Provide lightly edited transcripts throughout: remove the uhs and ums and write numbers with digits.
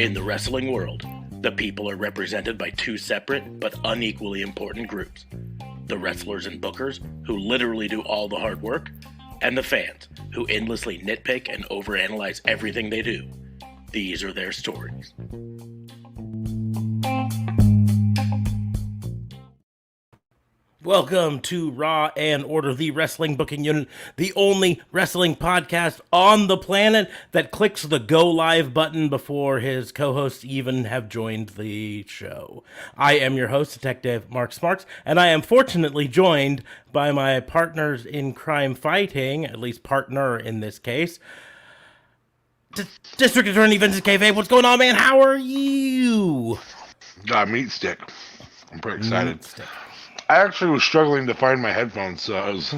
In the wrestling world, the people are represented by two separate but unequally important groups. The wrestlers and bookers, who literally do all the hard work, and the fans, who endlessly nitpick and overanalyze everything they do. These are their stories. Welcome to Raw and Order, the wrestling booking unit, the only wrestling podcast on the planet that clicks the go live button before his co-hosts even have joined the show. I am your host, Detective Mark Smarks, and I am fortunately joined by my partners in crime fighting, at least partner in this case, District Attorney Vincent Kayfabe. What's going on, man? How are you? Got meat stick. I'm pretty excited. I actually was struggling to find my headphones, so I was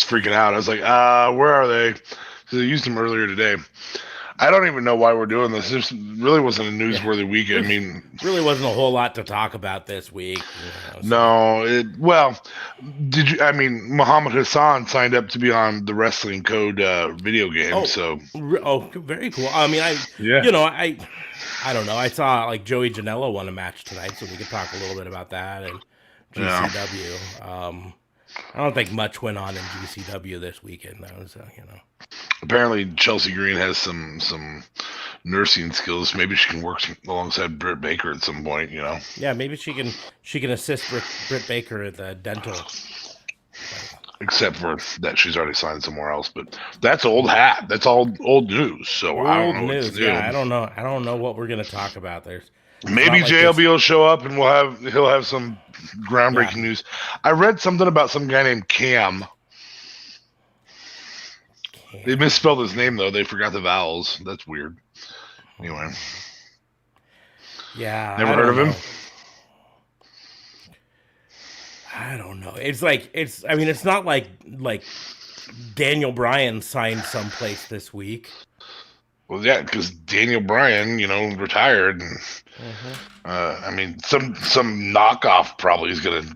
freaking out. I was like, where are they? Because I used them earlier today. I don't even know why we're doing this. This really wasn't a newsworthy week. I mean, really wasn't a whole lot to talk about this week. Did you? I mean, Muhammad Hassan signed up to be on the Wrestling Code video game. Very cool. I mean, I don't know. I saw like Joey Janela won a match tonight, so we could talk a little bit about that and GCW. Yeah. I don't think much went on in GCW this weekend, though. So apparently Chelsea Green has some nursing skills. Maybe she can work alongside Britt Baker at some point. Yeah, maybe she can assist Britt Baker at the dental. Except for that she's already signed somewhere else, but that's old hat. That's all old news. So I don't know what to do. Yeah, I don't know what we're gonna talk about. Maybe JLB will show up and he'll have some groundbreaking news. I read something about some guy named Cam. They misspelled his name though. They forgot the vowels. That's weird. Anyway. Yeah. Never heard of him? I don't know. It's not like Daniel Bryan signed someplace this week. Well, yeah, because Daniel Bryan, retired. And, I mean, some knockoff probably is going to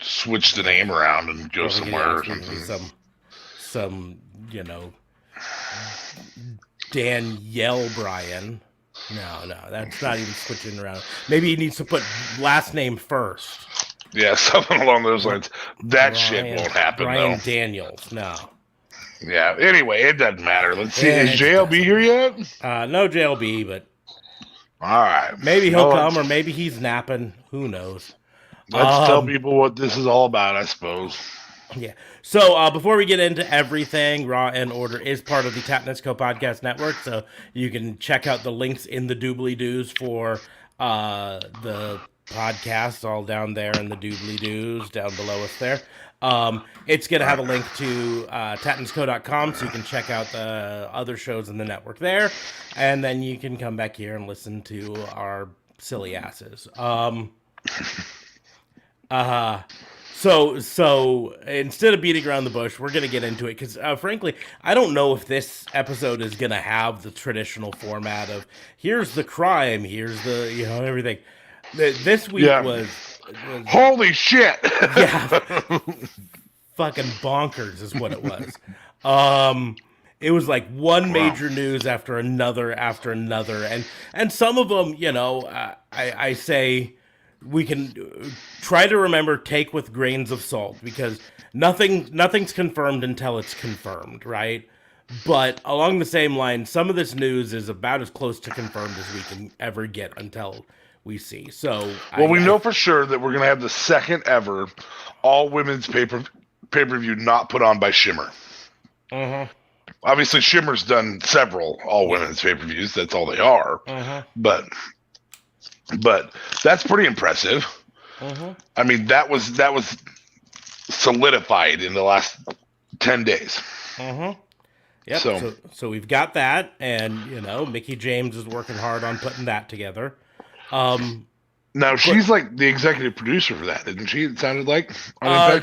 switch the name around and go somewhere or something. Some Danielle Bryan. No, that's not even switching around. Maybe he needs to put last name first. Yeah, something along those lines. Shit won't happen, Brian Daniels, no. Yeah, anyway, it doesn't matter. Let's see. Is JLB here yet? No JLB, but... All right. Maybe he'll come, or maybe he's napping. Who knows? Let's tell people what this is all about, I suppose. Yeah. So before we get into everything, Raw and Order is part of the Tapnesco Podcast Network, so you can check out the links in the doobly-doos for the podcast, all down there in the doobly-doos, down below us there. It's going to have a link to tapnesco.com, so you can check out the other shows in the network there, and then you can come back here and listen to our silly asses. So instead of beating around the bush, we're going to get into it, because frankly, I don't know if this episode is going to have the traditional format of, here's the crime, here's the, everything. This week was holy shit. Yeah. Fucking bonkers is what it was. It was like one major news after another, and some of them, I say we can try to remember, take with grains of salt, because nothing's confirmed until it's confirmed, right? But along the same line, some of this news is about as close to confirmed as we can ever get until we see. So, we know for sure that we're going to have the second ever all women's pay-per-view not put on by Shimmer. Obviously, Shimmer's done several all women's pay-per-views. That's all they are. But that's pretty impressive. I mean, that was solidified in the last 10 days. Yep. So we've got that, and Mickie James is working hard on putting that together. Now she's like the executive producer for that, isn't she? It sounded like. I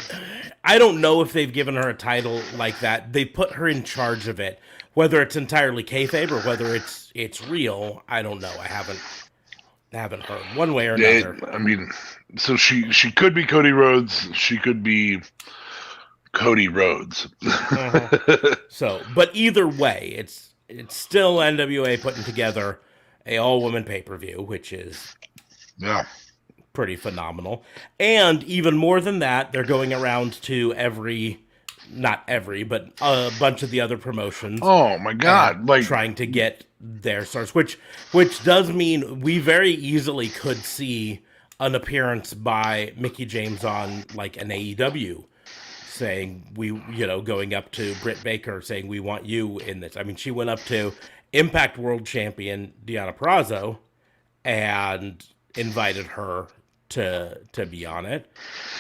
don't know if they've given her a title like that. They put her in charge of it. Whether it's entirely kayfabe or whether it's real, I don't know. I haven't heard one way or another. I mean, so she could be Cody Rhodes. She could be Cody Rhodes. So, but either way, it's still NWA putting together a all-woman pay-per-view, which is pretty phenomenal. And even more than that, they're going around to not every, but a bunch of the other promotions. Oh my God! Like trying to get their stars, which does mean we very easily could see an appearance by Mickie James on like an AEW, saying going up to Britt Baker saying we want you in this. I mean, she went up to Impact World Champion Deonna Purrazzo and invited her to be on it.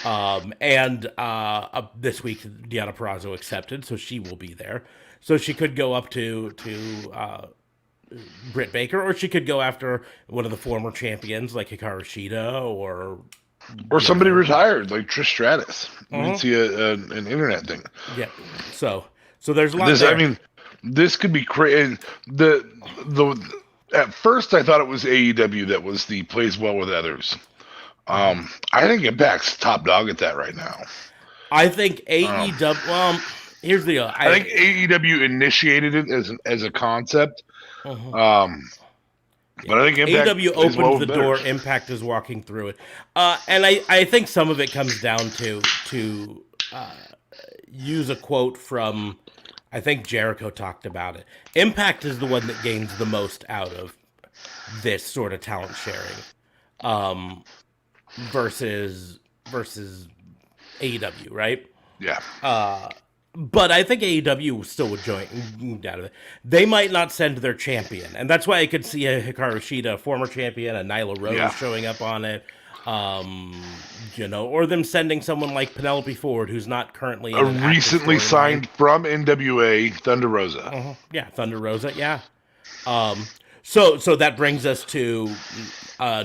This week Deonna Purrazzo accepted, so she will be there. So she could go up to Britt Baker, or she could go after one of the former champions like Hikaru Shida or somebody retired like Trish Stratus. You can see an internet thing. Yeah. So there's a lot there. I mean, this could be crazy. At first I thought it was AEW that was the plays well with others. I think Impact's top dog at that right now. I think AEW. Well, here's the deal. I think AEW initiated it as a concept. But I think Impact AEW opens the door. Impact is walking through it, and I think some of it comes down to use a quote from, I think Jericho talked about it. Impact is the one that gains the most out of this sort of talent sharing, versus AEW, right? Yeah. But I think AEW still would join out of it. They might not send their champion, and that's why I could see a Hikaru Shida, a former champion, a Nyla Rose showing up on it. Or them sending someone like Penelope Ford, who's not currently recently signed from NWA, Thunder Rosa. Yeah, Thunder Rosa. Yeah. So that brings us to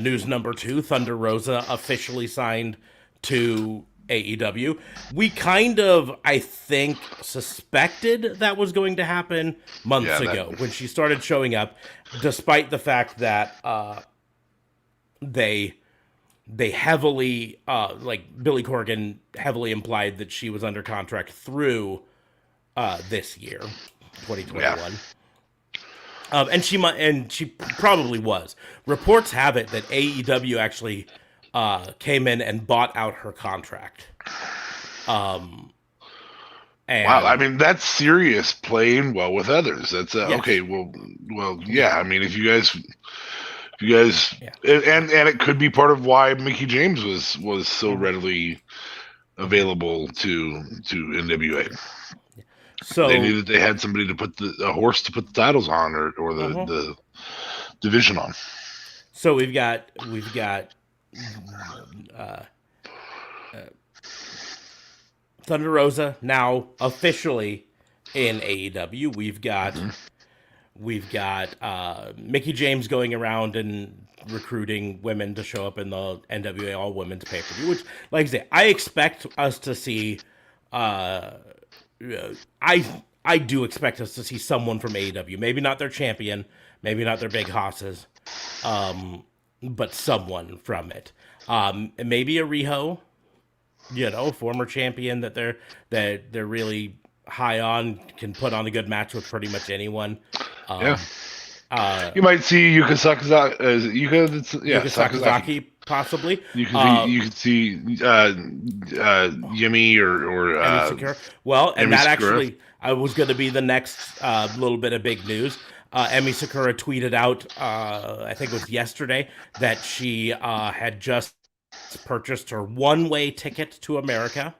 news number 2. Thunder Rosa officially signed to AEW. We kind of, I think, suspected that was going to happen months ago when she started showing up, despite the fact that they heavily, like Billy Corgan heavily implied that she was under contract through this year, 2021. Yeah. And she probably was. Reports have it that AEW actually came in and bought out her contract. Wow, I mean that's serious playing well with others. That's okay. Well, yeah. I mean, if you guys, and it could be part of why Mickie James was so readily available to NWA. So they had somebody to put a horse to put the titles on, or the division on. So we've got Thunder Rosa now officially in AEW. We've got Mickie James going around and recruiting women to show up in the NWA All Women's pay-per-view, which, like I say, I expect us to see. I do expect us to see someone from AEW. Maybe not their champion, maybe not their big hosses, but someone from it. Maybe a Riho, former champion that they're really high on, can put on a good match with pretty much anyone. You might see Yuka Sakazaki possibly. You could see Yumi or Emi Sakura. Well, and Emi that Sakura. Actually was going to be the next little bit of big news. Emi Sakura tweeted out, I think it was yesterday, that she had just purchased her one-way ticket to America.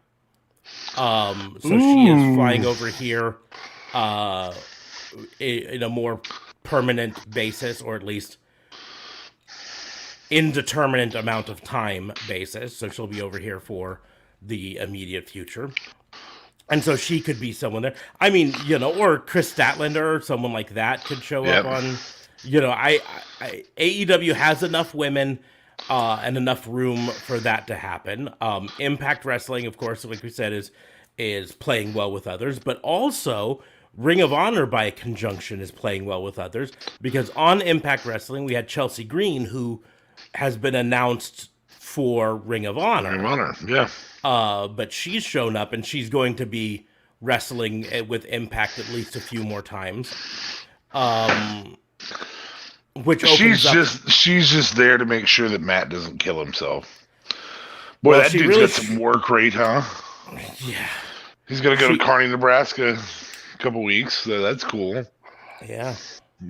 So she is flying over here in a more permanent basis, or at least indeterminate amount of time basis. So she'll be over here for the immediate future. And so she could be someone there. I mean, or Chris Statlander or someone like that could show up on, AEW has enough women and enough room for that to happen. Impact Wrestling, of course, like we said, is playing well with others, but also Ring of Honor by conjunction is playing well with others, because on Impact Wrestling we had Chelsea Green, who has been announced for Ring of Honor. Ring of Honor, yeah. But she's shown up, and she's going to be wrestling with Impact at least a few more times. Which opens she's just there to make sure that Matt doesn't kill himself. Boy, well, that dude's really got some work rate, huh? Yeah. He's gonna go to Kearney, Nebraska, a couple weeks. So that's cool. Yeah.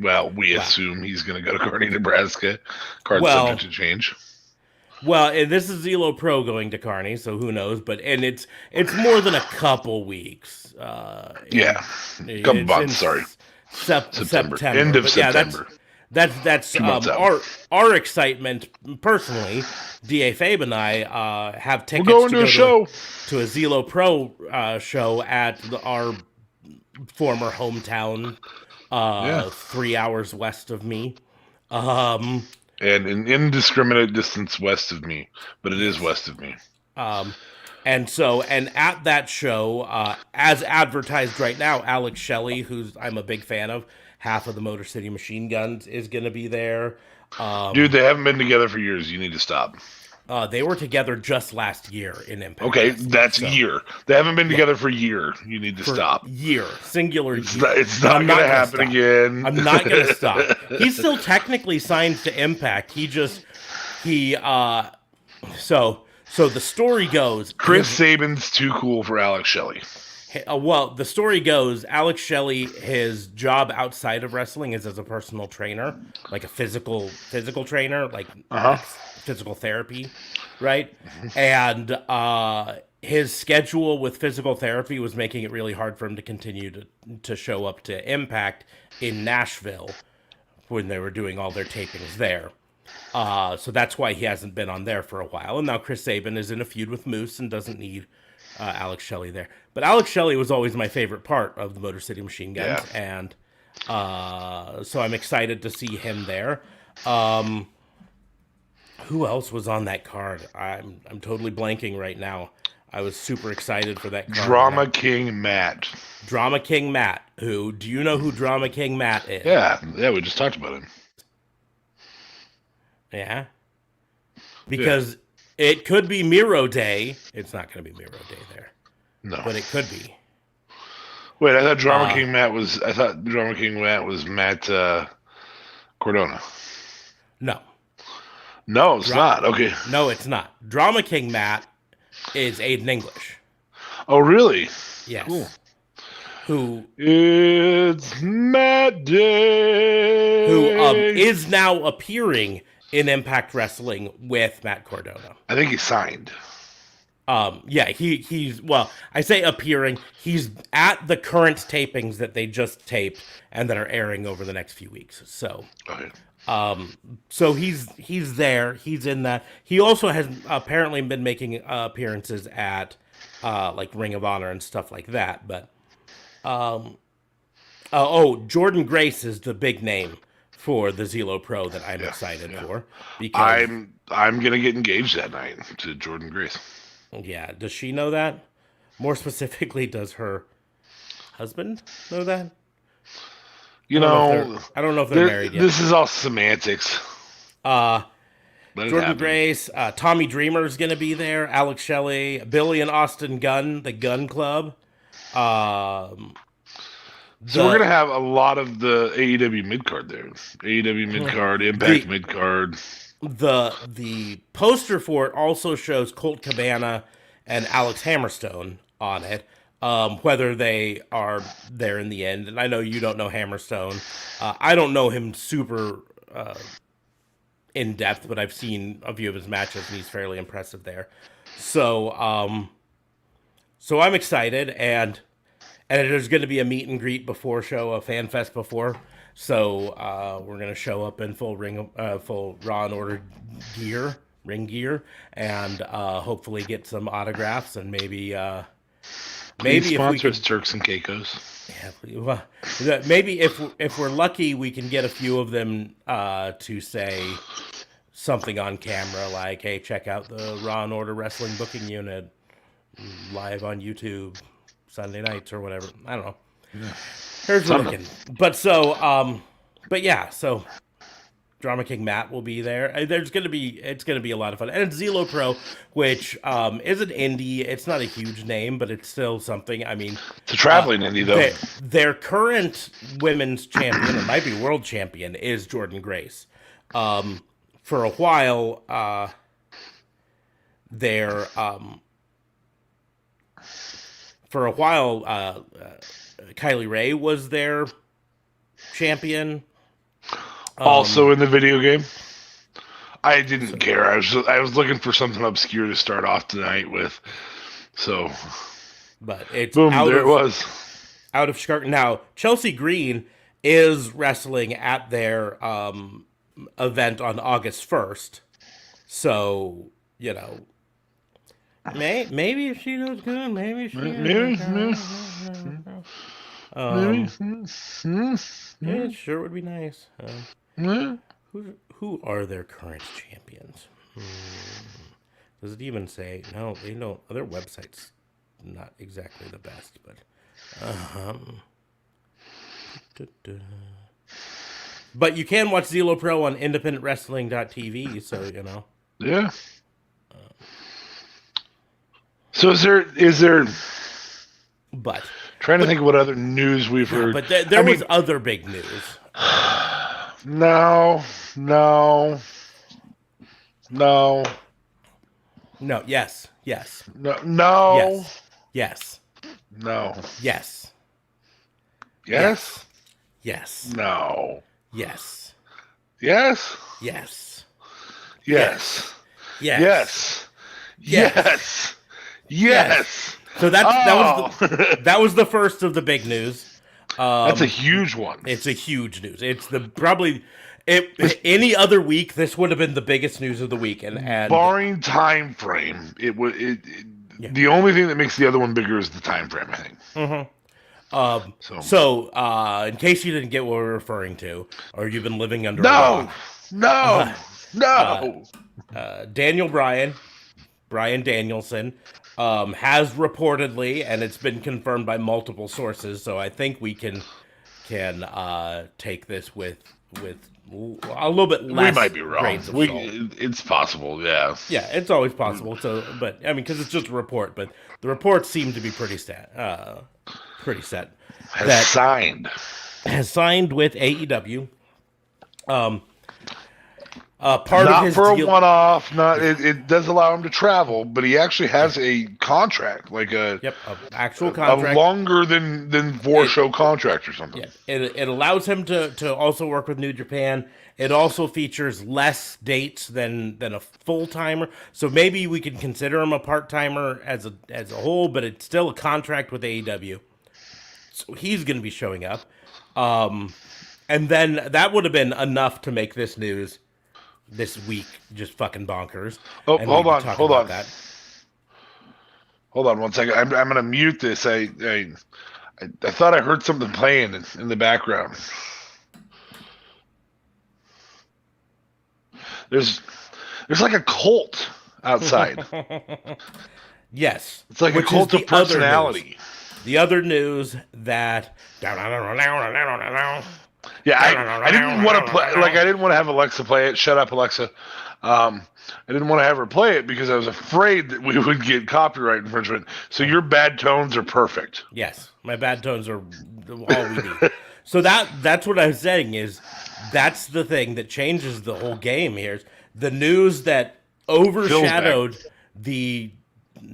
Well, we assume he's gonna go to Kearney, Nebraska. Card subject to change. Well, this is Zelo Pro going to Kearney, so who knows? But it's more than a couple weeks. Yeah, a couple months. Sorry, September. End of September. That's our excitement personally. Da Fabe and I have tickets to go to a Zelo Pro show at our former hometown, 3 hours west of me. And an indiscriminate distance west of me, but it is west of me. And at that show, as advertised right now, Alex Shelley, who's I'm a big fan of, half of the Motor City Machine Guns, is going to be there. Dude, they haven't been together for years. You need to stop. They were together just last year in Impact. Okay, that's a year. They haven't been together for a year. You need to stop. Singular year. It's not going to happen again. I'm not going to stop. He's still technically signed to Impact. So the story goes... Chris Sabin's too cool for Alex Shelley. Well, the story goes, Alex Shelley, his job outside of wrestling is as a personal trainer, like a physical trainer, like physical therapy, right? And his schedule with physical therapy was making it really hard for him to continue to show up to Impact in Nashville when they were doing all their tapings there. So that's why he hasn't been on there for a while. And now Chris Sabin is in a feud with Moose and doesn't need Alex Shelley there. But Alex Shelley was always my favorite part of the Motor City Machine Guns. Yeah. And so I'm excited to see him there. Who else was on that card? I'm totally blanking right now. I was super excited for that card. Drama King Matt. Drama King Matt. Do you know who Drama King Matt is? Yeah, we just talked about him. Yeah. Because it could be Miro Day. It's not going to be Miro Day there. No. But it could be. Wait, I thought Drama King Matt was Matt Cardona. No. No, it's not. Okay. No, it's not. Drama King Matt is Aiden English. Oh, really? Yes. Cool. Who? It's Matt Day. Who is now appearing in Impact Wrestling with Matt Cardona. I think he signed. Yeah, he's well, I say appearing. He's at the current tapings that they just taped and that are airing over the next few weeks. So, okay. So he's there. He's in that. He also has apparently been making appearances at like Ring of Honor and stuff like that. But Jordan Grace is the big name for the Zelo Pro that I'm excited for. Because I'm gonna get engaged that night to Jordan Grace. Yeah, does she know that? More specifically, does her husband know that? I don't know if they're married yet. This is all semantics. Jordan Grace, Tommy Dreamer is going to be there. Alex Shelley, Billy and Austin Gunn, the Gun Club. So we're going to have a lot of the AEW mid-card there. AEW mid-card, Impact mid-card. The poster for it also shows Colt Cabana and Alex Hammerstone on it. Whether they are there in the end, and I know you don't know Hammerstone. I don't know him super in depth, but I've seen a few of his matches, and he's fairly impressive there. So I'm excited, and there's going to be a meet and greet before show, a fan fest before. So we're going to show up in full Raw and Order ring gear, and hopefully get some autographs and maybe sponsor us, Turks and Caicos. Yeah, well, maybe if we're lucky, we can get a few of them to say something on camera, like, "Hey, check out the Raw and Order Wrestling Booking Unit live on YouTube Sunday nights," or whatever. I don't know. Yeah. Here's looking. But so Drama King Matt will be there. It's gonna be a lot of fun, and it's Zelo Pro, which is an indie. It's not a huge name, but it's still something. I mean, It's a traveling indie, though. Their current women's champion, or might be world champion, is Jordan Grace. For a while, Kylie Ray was their champion. Also in the video game. I didn't care. I was looking for something obscure to start off tonight with. So, but it's boom, there it was. Out of Chicago. Now, Chelsea Green is wrestling at their event on August 1st. So, you know, maybe if she does good, maybe she yeah, it sure would be nice. Who are their current champions? Does it even say? No, they don't. Their website's not exactly the best, but but you can watch Zelo Pro on independentwrestling.tv, so you know. Yeah. So is there? But trying to think of what other news we've heard. But there was other big news. No. Yes. No. Yes. No. Yes. Yes. Yes. No. Yes. Yes. Yes. Yes. Yes. Yes. Yes. So that was the first of the big news. That's a huge one. It's a huge news. It's any other week this would have been the biggest news of the week, and barring time frame, the only thing that makes the other one bigger is the time frame, I think. Mm-hmm. So in case you didn't get what we're referring to, or you've been living under a rock, Daniel Bryan Danielson, has reportedly, and it's been confirmed by multiple sources, so I think we can take this with a little bit less. We might be wrong. It's possible, yeah. Yeah, it's always possible. So, but I mean, because it's just a report, but the reports seem to be pretty set. Has signed with AEW. Part not of his for deal, a one-off. Not it does allow him to travel, but he actually has a contract, like an actual contract, a longer than 4-show contract or something. Yeah, it allows him to also work with New Japan. It also features less dates than a full timer, so maybe we can consider him a part timer as a whole, but it's still a contract with AEW. So he's going to be showing up, and then that would have been enough to make this news this week just fucking bonkers. Oh, hold on. Hold on 1 second. I'm going to mute this. I thought I heard something playing in the background. There's like a cult outside. Yes. It's like a cult of personality. The other news that yeah, I didn't want to play. Like, I didn't want to have Alexa play it. Shut up, Alexa. I didn't want to have her play it because I was afraid that we would get copyright infringement. So your bad tones are perfect. Yes, my bad tones are all we need. So that's what I was saying is that's the thing that changes the whole game here. The news that overshadowed the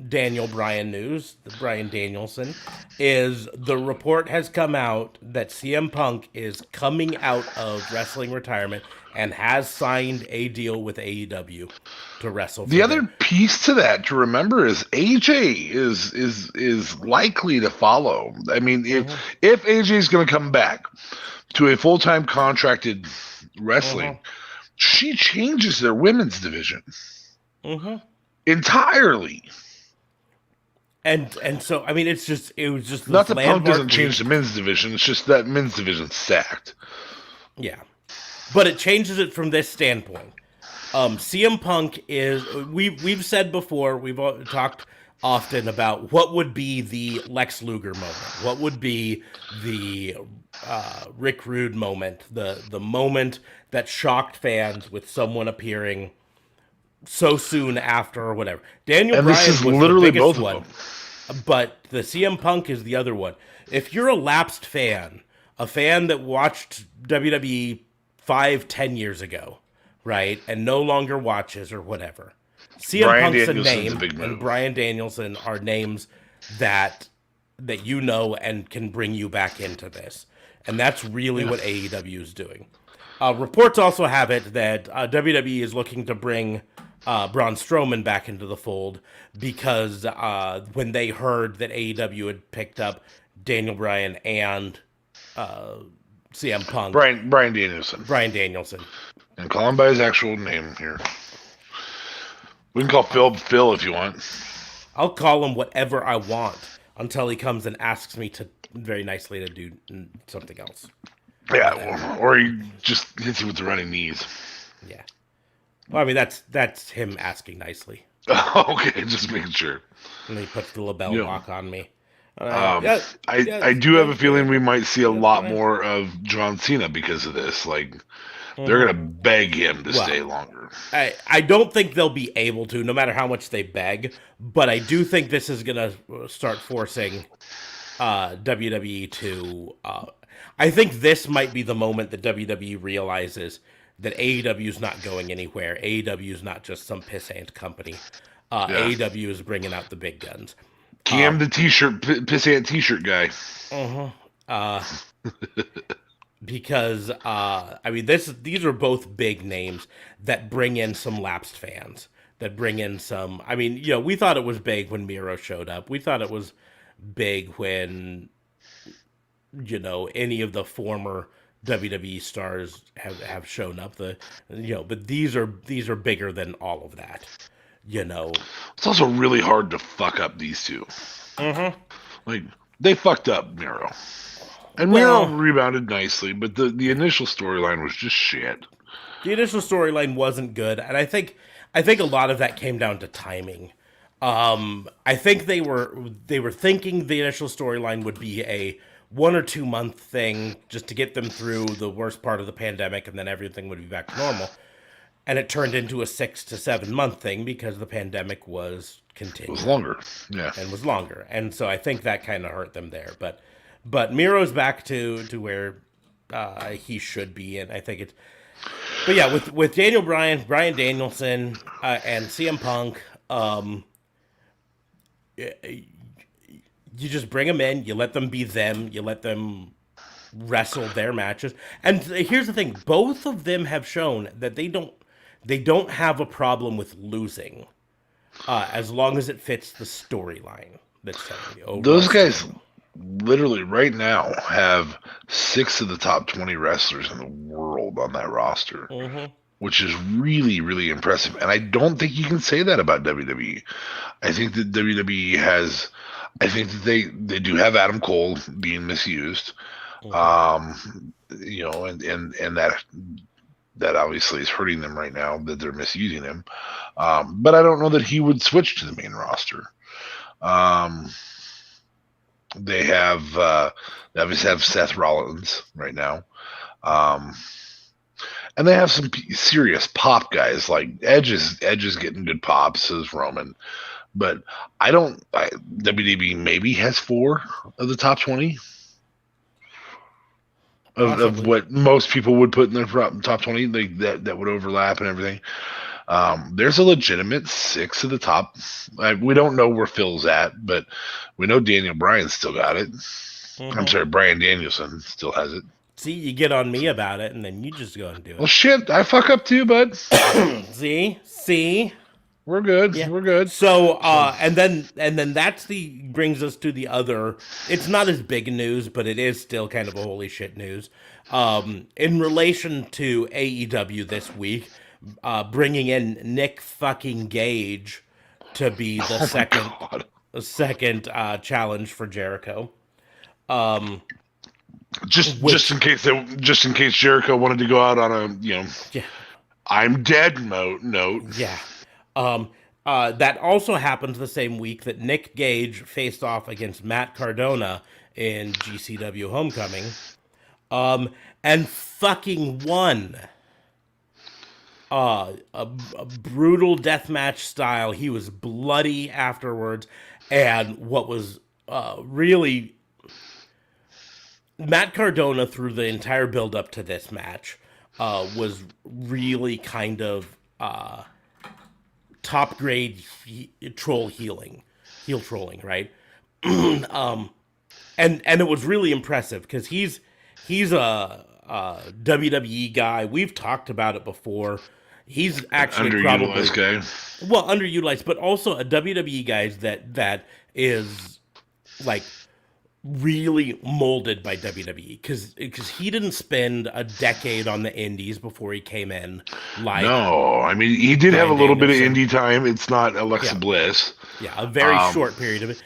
Daniel Bryan news, the Bryan Danielson, is the report has come out that CM Punk is coming out of wrestling retirement and has signed a deal with AEW to wrestle. The other piece to that to remember is AJ is likely to follow. I mean, if AJ is going to come back to a full-time contracted wrestling, she changes their women's division entirely. And so I mean it was just not that Punk doesn't change the men's division, it's just that men's division's stacked. Yeah. But it changes it from this standpoint. CM Punk is we've said before, we've talked often about what would be the Lex Luger moment. What would be the Rick Rude moment, the moment that shocked fans with someone appearing so soon after or whatever. Daniel And this Bryan is was the literally biggest both of one, them. but the CM Punk is the other one. If you're a lapsed fan, a fan that watched WWE 5, 10 years ago, right, and no longer watches or whatever, CM Bryan Punk's a Danielson's a name, big and move. Bryan Danielson are names that you know and can bring you back into this, and that's really what AEW is doing. Reports also have it that WWE is looking to bring Braun Strowman back into the fold because when they heard that AEW had picked up Daniel Bryan and CM Punk, Bryan Danielson. Bryan Danielson. And call him by his actual name here. We can call Phil if you want. I'll call him whatever I want until he comes and asks me to very nicely to do something else. Yeah, or he just hits you with the running knees. Yeah. Well, I mean that's him asking nicely. Okay, just making sure. And he puts the label lock on me. I do have a feeling we might see a lot more of John Cena because of this. Like, they're gonna beg him to stay longer. I don't think they'll be able to, no matter how much they beg. But I do think this is gonna start forcing WWE to. I think this might be the moment that WWE realizes that AEW is not going anywhere. AEW is not just some pissant company. AEW is bringing out the big guns. Cam the t-shirt, pissant t-shirt guy. Because I mean, these are both big names that bring in some lapsed fans. That bring in some. I mean, we thought it was big when Miro showed up. We thought it was big when any of the former WWE stars have shown up. But these are bigger than all of that. It's also really hard to fuck up these two. Like, they fucked up Miro. And Miro rebounded nicely, but the initial storyline was just shit. The initial storyline wasn't good, and I think a lot of that came down to timing. I think they were thinking the initial storyline would be a 1 or 2 month thing just to get them through the worst part of the pandemic, and then everything would be back to normal. And it turned into a 6 to 7 month thing because the pandemic was continuing. It was longer, yeah, and was longer, and so I think that kind of hurt them there. But Miro's back to where he should be, and I think it's. But yeah, with Daniel Bryan, Bryan Danielson, and CM Punk, you just bring them in, you let them be them, you let them wrestle their matches. And here's the thing: both of them have shown that they don't have a problem with losing, as long as it fits the storyline that's telling you. Those guys literally right now have 6 of the top 20 wrestlers in the world on that roster, which is really, really impressive. And I don't think you can say that about WWE. I think that WWE has, I think that they do have Adam Cole being misused, and that obviously is hurting them right now that they're misusing him. But I don't know that he would switch to the main roster. They obviously have Seth Rollins right now. And they have some serious pop guys, like Edge is getting good pops, as Roman. But WWE maybe has 4 of the top 20 of what most people would put in their top 20, like that would overlap and everything. There's a legitimate 6 of the top. We don't know where Phil's at, but we know Daniel Bryan still got it. I'm sorry, Bryan Danielson still has it. See, you get on me about it, and then you just go and do it. Well, shit, I fuck up too, bud. See, we're good. Yeah. We're good. So, and then that's brings us to the other. It's not as big news, but it is still kind of a holy shit news. In relation to AEW this week. Bringing in Nick fucking Gage to be the second challenge for Jericho. Just in case Jericho wanted to go out on a I'm dead note. Yeah. That also happens the same week that Nick Gage faced off against Matt Cardona in GCW Homecoming. And fucking won. A brutal deathmatch style. He was bloody afterwards, and what was really Matt Cardona through the entire build up to this match was really kind of top grade troll heel trolling, right? And it was really impressive because he's a WWE guy. We've talked about it before. He's actually probably guy. Well, underutilized, but also a WWE guy that is like really molded by WWE because he didn't spend a decade on the indies before he came in. Like, no, I mean he did have a little bit of indie time. It's not Alexa Bliss. Yeah, a very short period of it.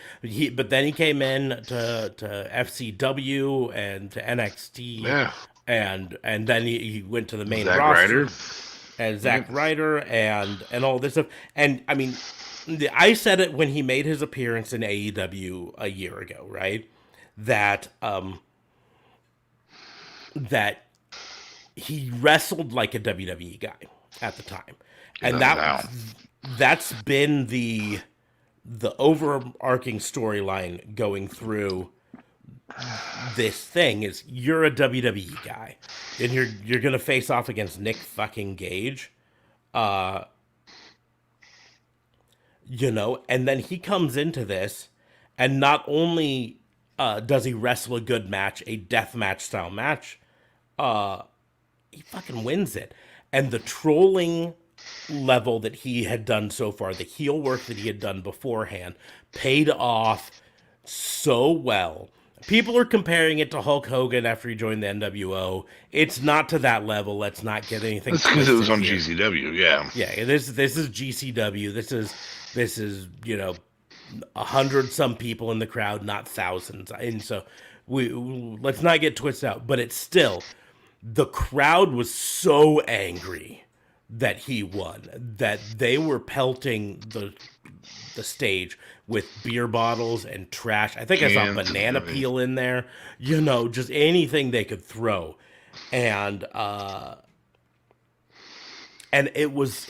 But then he came in to FCW and to NXT. Yeah. And then he went to the main Zack roster. Ryder. And Zack Ryder and all this stuff. And I mean, I said it when he made his appearance in AEW a year ago, right? That that he wrestled like a WWE guy at the time. And that's been the overarching storyline going through this thing is you're a WWE guy and you're gonna face off against Nick fucking Gage, and then he comes into this and not only does he wrestle a good match, a death match style match, he fucking wins it. And the trolling level that he had done so far, the heel work that he had done beforehand, paid off so well. People are comparing it to Hulk Hogan after he joined the NWO. It's not to that level. Let's not get anything. That's because it was on GCW. Yeah. Yeah. This is GCW. This is 100 some people in the crowd, not thousands. And so let's not get twisted out. But it's still, the crowd was so angry that he won that they were pelting the stage with beer bottles and trash. I think I saw banana peel in there. Just anything they could throw, and it was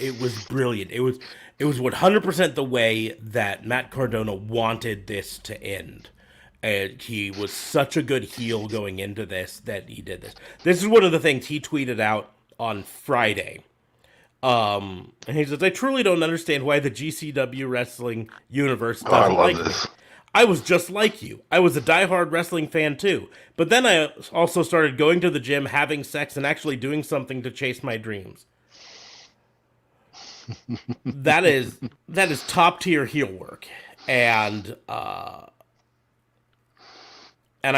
brilliant. It was 100% the way that Matt Cardona wanted this to end. And he was such a good heel going into this that he did this. This is one of the things he tweeted out on Friday. And he says, I truly don't understand why the GCW wrestling universe doesn't like me. I was just like you. I was a diehard wrestling fan too. But then I also started going to the gym, having sex, and actually doing something to chase my dreams. That is top tier heel work. And I'm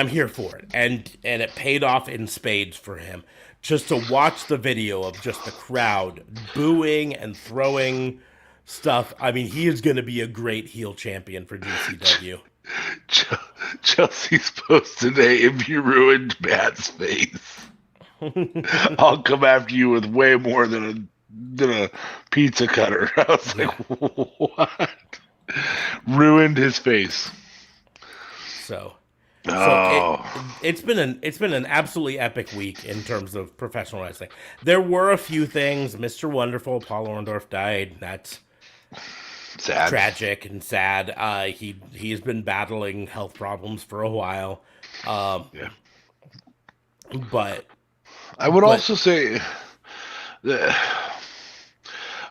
here for it. And it paid off in spades for him. Just to watch the video of just the crowd booing and throwing stuff. I mean, he is going to be a great heel champion for GCW. Chelsea's post today, if you ruined Matt's face, I'll come after you with way more than a pizza cutter. I was like, what? Ruined his face. So it's been an absolutely epic week in terms of professional wrestling. There were a few things. Mr. Wonderful, Paul Orndorff died. That's sad, tragic, and sad. He has been battling health problems for a while. Yeah, but I would also say that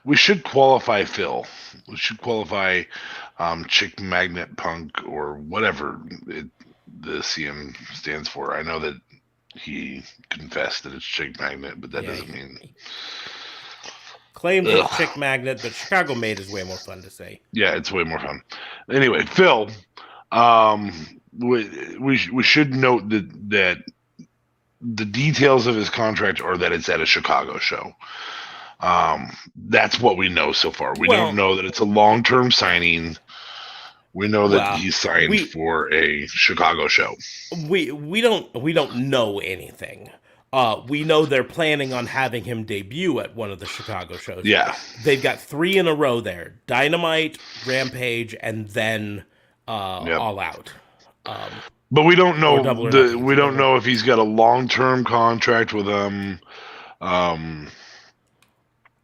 we should qualify Phil. We should qualify Chick Magnet Punk or whatever the CM stands for. I know that he confessed that it's Chick Magnet, but that doesn't mean... Claims it's Chick Magnet, but Chicago Made is way more fun to say. Yeah, it's way more fun. Anyway, Phil, we should note that the details of his contract are that it's at a Chicago show. That's what we know so far. We don't know that it's a long-term signing. We know that he's signed for a Chicago show. We don't know anything. We know they're planning on having him debut at one of the Chicago shows. Yeah. They've got 3 in a row there. Dynamite, Rampage, and then All Out. But we don't Or know Double or Nothing. we don't know if he's got a long-term contract with them. And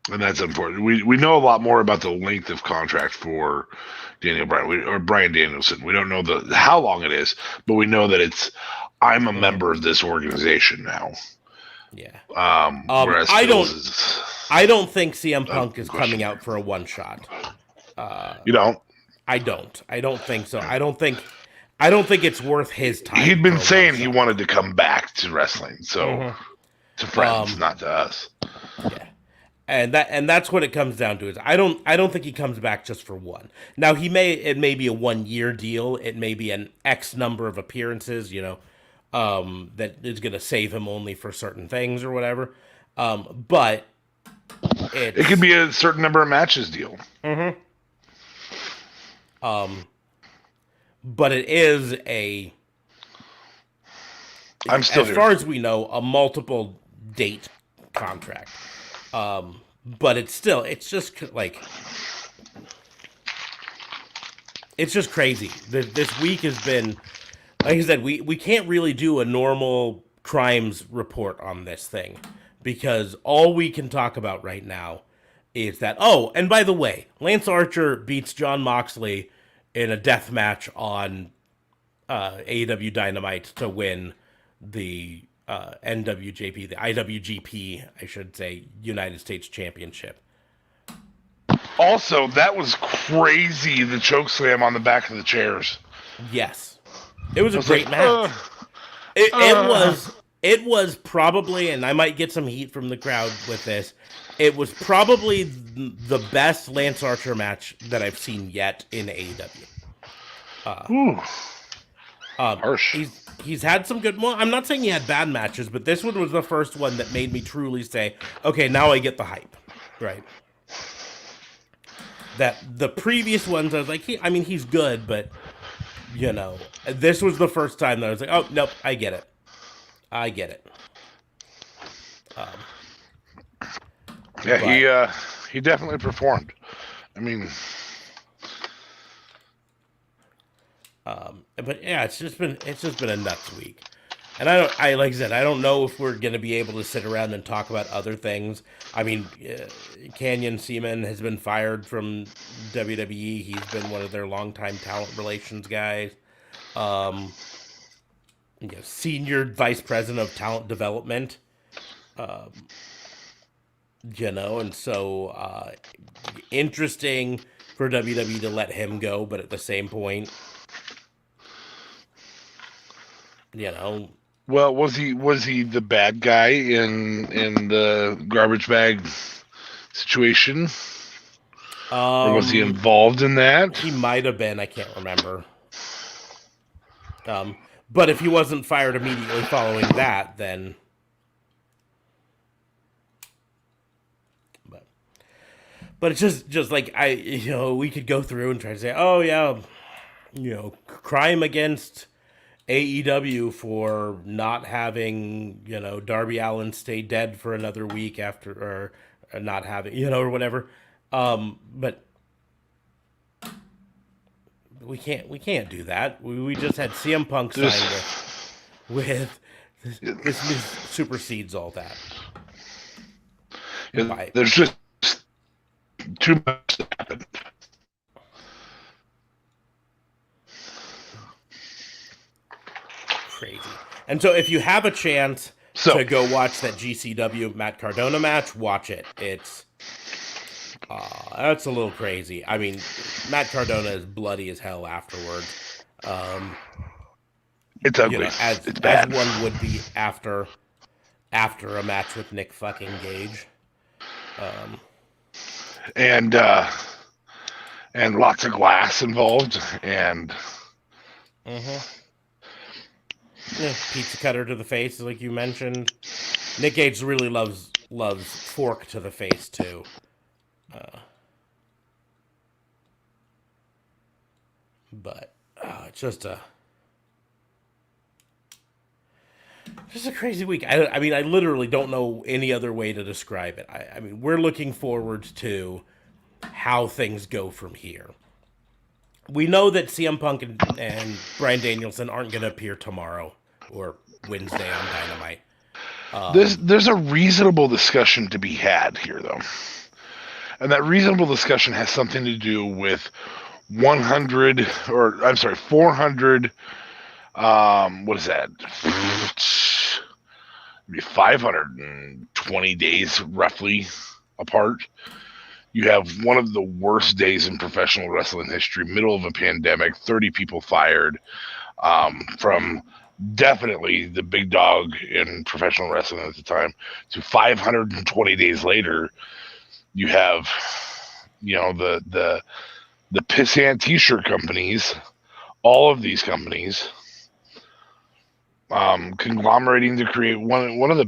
that's important. We know a lot more about the length of contract for Daniel Bryan or Bryan Danielson. We don't know how long it is, but we know that it's I'm a member of this organization now. Yeah. Whereas I Phil's don't think CM Punk is coming out for a one shot. You don't? I don't think so. I don't think it's worth his time. He'd been saying he wanted to come back to wrestling, so Mm-hmm. to friends, not to us. Yeah. And that's what it comes down to is I don't think he comes back just for one. Now it may be a 1-year deal. It may be an X number of appearances, that is going to save him only for certain things or whatever. But it could be a certain number of matches deal. Mm-hmm. But it is I'm still as here. far as we know, a multiple date contract. But it's just crazy. This week has been, like I said, we can't really do a normal crimes report on this thing because all we can talk about right now is that, oh, and by the way, Lance Archer beats Jon Moxley in a death match on AEW Dynamite to win the NWJP, the IWGP, I should say, United States Championship. Also, that was crazy, the choke slam on the back of the chairs. Yes. It was a great match. It was probably, and I might get some heat from the crowd with this, it was probably the best Lance Archer match that I've seen yet in AEW. Harsh. He's had some good. Well, I'm not saying he had bad matches, but this one was the first one that made me truly say, "Okay, now I get the hype." Right. That the previous ones, I was like, he's good, but this was the first time that I was like, "Oh nope, I get it. I get it." Yeah, he definitely performed. I mean. But yeah, it's just been a nuts week, and like I said, I don't know if we're gonna be able to sit around and talk about other things. I mean, Canyon Ceman has been fired from WWE. He's been one of their longtime talent relations guys. Senior vice president of talent development. And so interesting for WWE to let him go, but at the same point. Well, was he the bad guy in the garbage bag situation? Or was he involved in that? He might have been. I can't remember. But if he wasn't fired immediately following that, then. But it's just like we could go through and try to say, oh yeah, crime against AEW for not having, Darby Allin stay dead for another week after, or not having, or whatever. But we can't do that. We just had CM Punk sign with this new supersedes all that. Yeah, there's just too much to happen. Crazy. And so if you have a chance to go watch that GCW Matt Cardona match, watch it. It's that's a little crazy. I mean, Matt Cardona is bloody as hell afterwards. It's ugly. It's bad. As one would be after a match with Nick fucking Gage. And lots of glass involved, and pizza cutter to the face, like you mentioned. Nick Gage really loves fork to the face too. But it's just a crazy week. I mean, I literally don't know any other way to describe it. I mean, we're looking forward to how things go from here. we know that CM Punk and Bryan Danielson aren't going to appear tomorrow or Wednesday on Dynamite. There's a reasonable discussion to be had here, though. And that reasonable discussion has something to do with 400, what is that? Maybe 520 days roughly apart. You have one of the worst days in professional wrestling history, middle of a pandemic, 30 people fired, from definitely the big dog in professional wrestling at the time, to 520 days later, you have, the pissant t-shirt companies, all of these companies, conglomerating to create one of the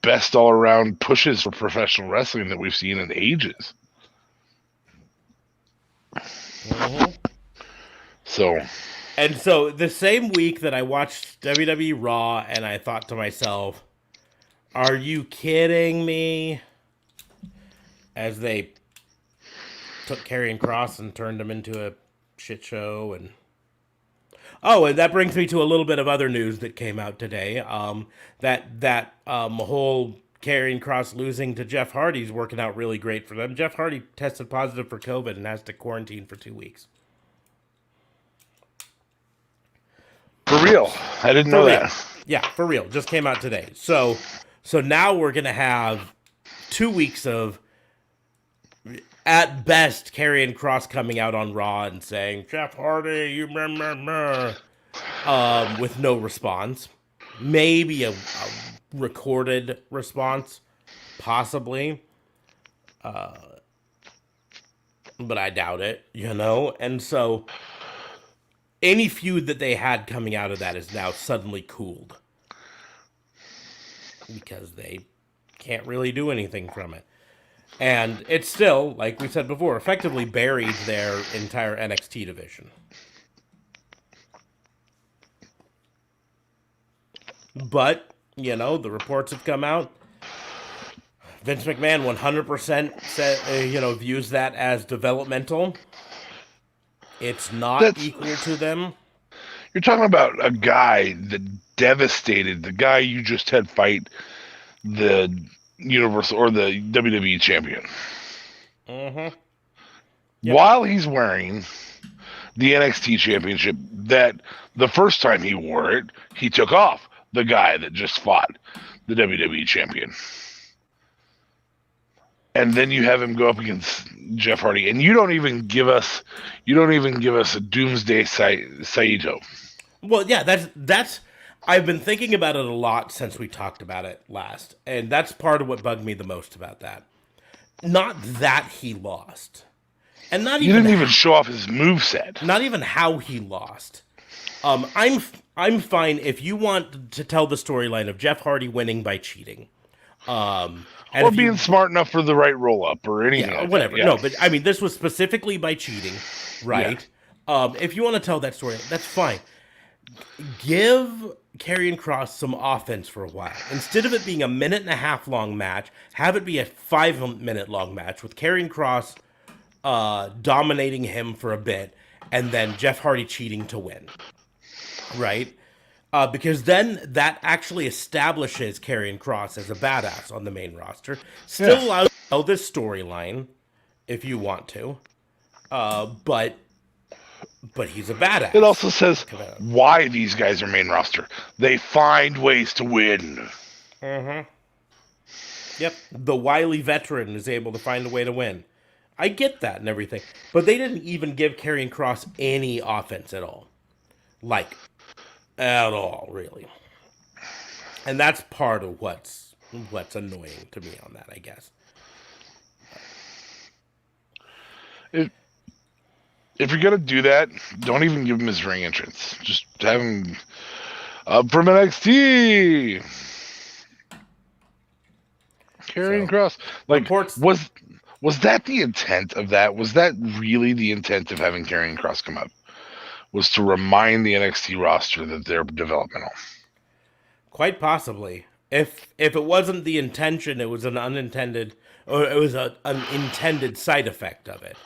best all around pushes for professional wrestling that we've seen in ages. Mm-hmm. So the same week that I watched WWE Raw, and I thought to myself, "Are you kidding me?" As they took Karrion Kross and turned him into a shit show, and that brings me to a little bit of other news that came out today. That whole Karrion Kross losing to Jeff Hardy's working out really great for them. Jeff Hardy tested positive for COVID and has to quarantine for 2 weeks. For real, I didn't know that. Yeah, for real. Just came out today. So now we're gonna have 2 weeks of, at best, Karrion Kross coming out on Raw and saying, "Jeff Hardy, you remember," with no response. Maybe a recorded response, possibly. But I doubt it, And so any feud that they had coming out of that is now suddenly cooled. Because they can't really do anything from it. And it's still, like we said before, effectively buried their entire NXT division. But, the reports have come out. Vince McMahon 100% views that as developmental. It's not equal to them. You're talking about a guy that devastated the guy you just had fight the Universal or the WWE champion. Mm-hmm. Yep. While he's wearing the NXT championship, that the first time he wore it, he took off the guy that just fought the WWE champion. And then you have him go up against Jeff Hardy, and you don't even give us a Doomsday Saito. Well, yeah, that's. I've been thinking about it a lot since we talked about it last, and that's part of what bugged me the most about that. Not that he lost, and not you even didn't even show off his moveset. Not even how he lost. I'm fine if you want to tell the storyline of Jeff Hardy winning by cheating. Or being smart enough for the right roll-up or anything like whatever. That. Yeah. No, but I mean, this was specifically by cheating, right? Yeah. If you want to tell that story, that's fine. Give Karrion Kross some offense for a while. Instead of it being a 1.5-minute long match, have it be a 5-minute long match with Karrion Kross dominating him for a bit, and then Jeff Hardy cheating to win, right? Because then that actually establishes Karrion Kross as a badass on the main roster. Still allows you to tell this storyline if you want to, but he's a badass. It also says why these guys are main roster. They find ways to win. Mm-hmm. Yep, the wily veteran is able to find a way to win. I get that and everything, but they didn't even give Karrion Kross any offense at all. At all, really. And that's part of what's annoying to me on that, I guess. If you're gonna do that, don't even give him his ring entrance. Just have him up from NXT. Karrion Kross. Was that the intent of that? Was that really the intent of having Karrion Kross come up? Was to remind the NXT roster that they're developmental. Quite possibly. If it wasn't the intention, it was an unintended, or it was an intended side effect of it.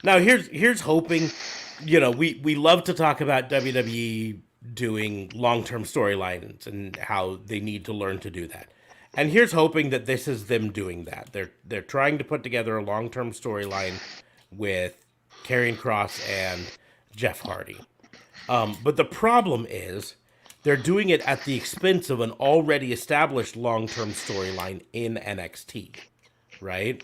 Now here's hoping. We love to talk about WWE doing long-term storylines and how they need to learn to do that. And here's hoping that this is them doing that. They're trying to put together a long-term storyline with Karrion Kross and Jeff Hardy. But the problem is they're doing it at the expense of an already established long-term storyline in NXT, right?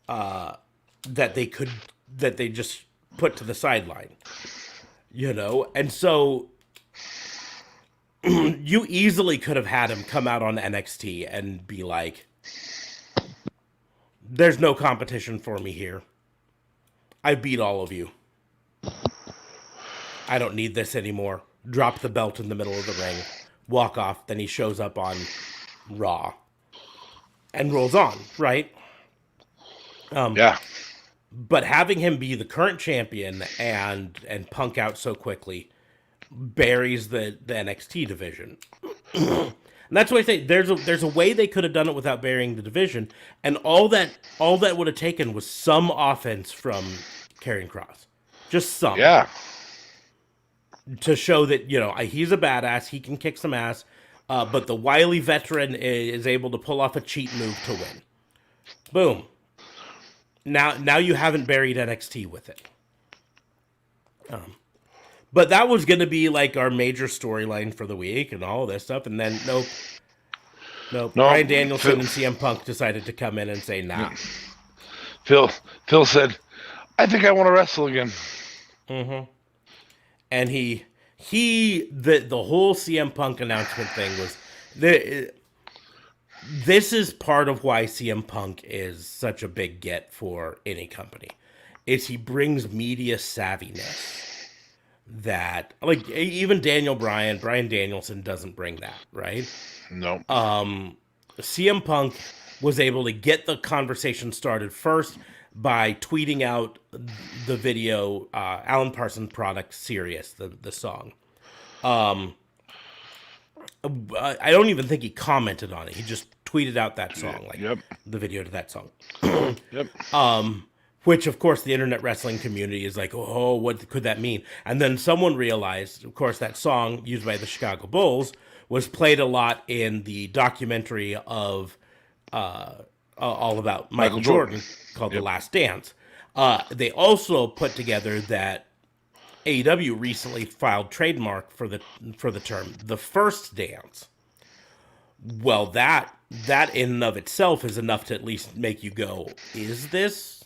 That they just put to the sideline, and so you easily could have had him come out on NXT and be like, "There's no competition for me here. I beat all of you. I don't need this anymore." Drop the belt in the middle of the ring, walk off. Then he shows up on Raw and rolls on, right? Yeah. But having him be the current champion and Punk out so quickly buries the NXT division. And that's why I say there's a way they could have done it without burying the division, and all that would have taken was some offense from Karrion Kross, just some. Yeah. To show that he's a badass, he can kick some ass, but the wily veteran is able to pull off a cheat move to win. Boom. Now you haven't buried NXT with it. But that was going to be like our major storyline for the week and all this stuff, and then nope. Bryan Danielson and CM Punk decided to come in and say nah. Phil said, "I think I want to wrestle again." Mm-hmm. And the whole CM Punk announcement thing was this is part of why CM Punk is such a big get for any company, is he brings media savviness that, like, even Brian Danielson doesn't bring that, right? No. CM Punk was able to get the conversation started first by tweeting out the video, Alan Parsons Product Serious, the song. I don't even think he commented on it. He just tweeted out that song, the video to that song. Yep. Which, of course, the internet wrestling community is like, oh, what could that mean? And then someone realized, of course, that song used by the Chicago Bulls was played a lot in the documentary of all about Michael Jordan called The Last Dance. They also put together that AEW recently filed trademark for the term "the first dance." Well, that in and of itself is enough to at least make you go, "Is this?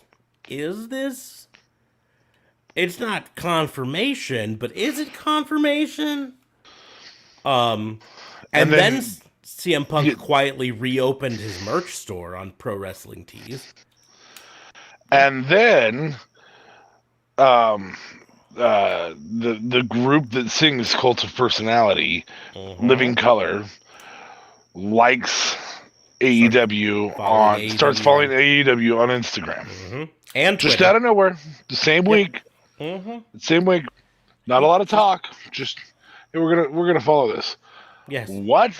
It's not confirmation, but is it confirmation?" And then CM Punk quietly reopened his merch store on Pro Wrestling Tees. And then the group that sings Cult of Personality, Living Color, likes AEW starts following AEW on Instagram. Mm-hmm. And just out of nowhere, the same week. Mm-hmm. Same week. Not a lot of talk. Just, hey, we're gonna follow this. Yes. What?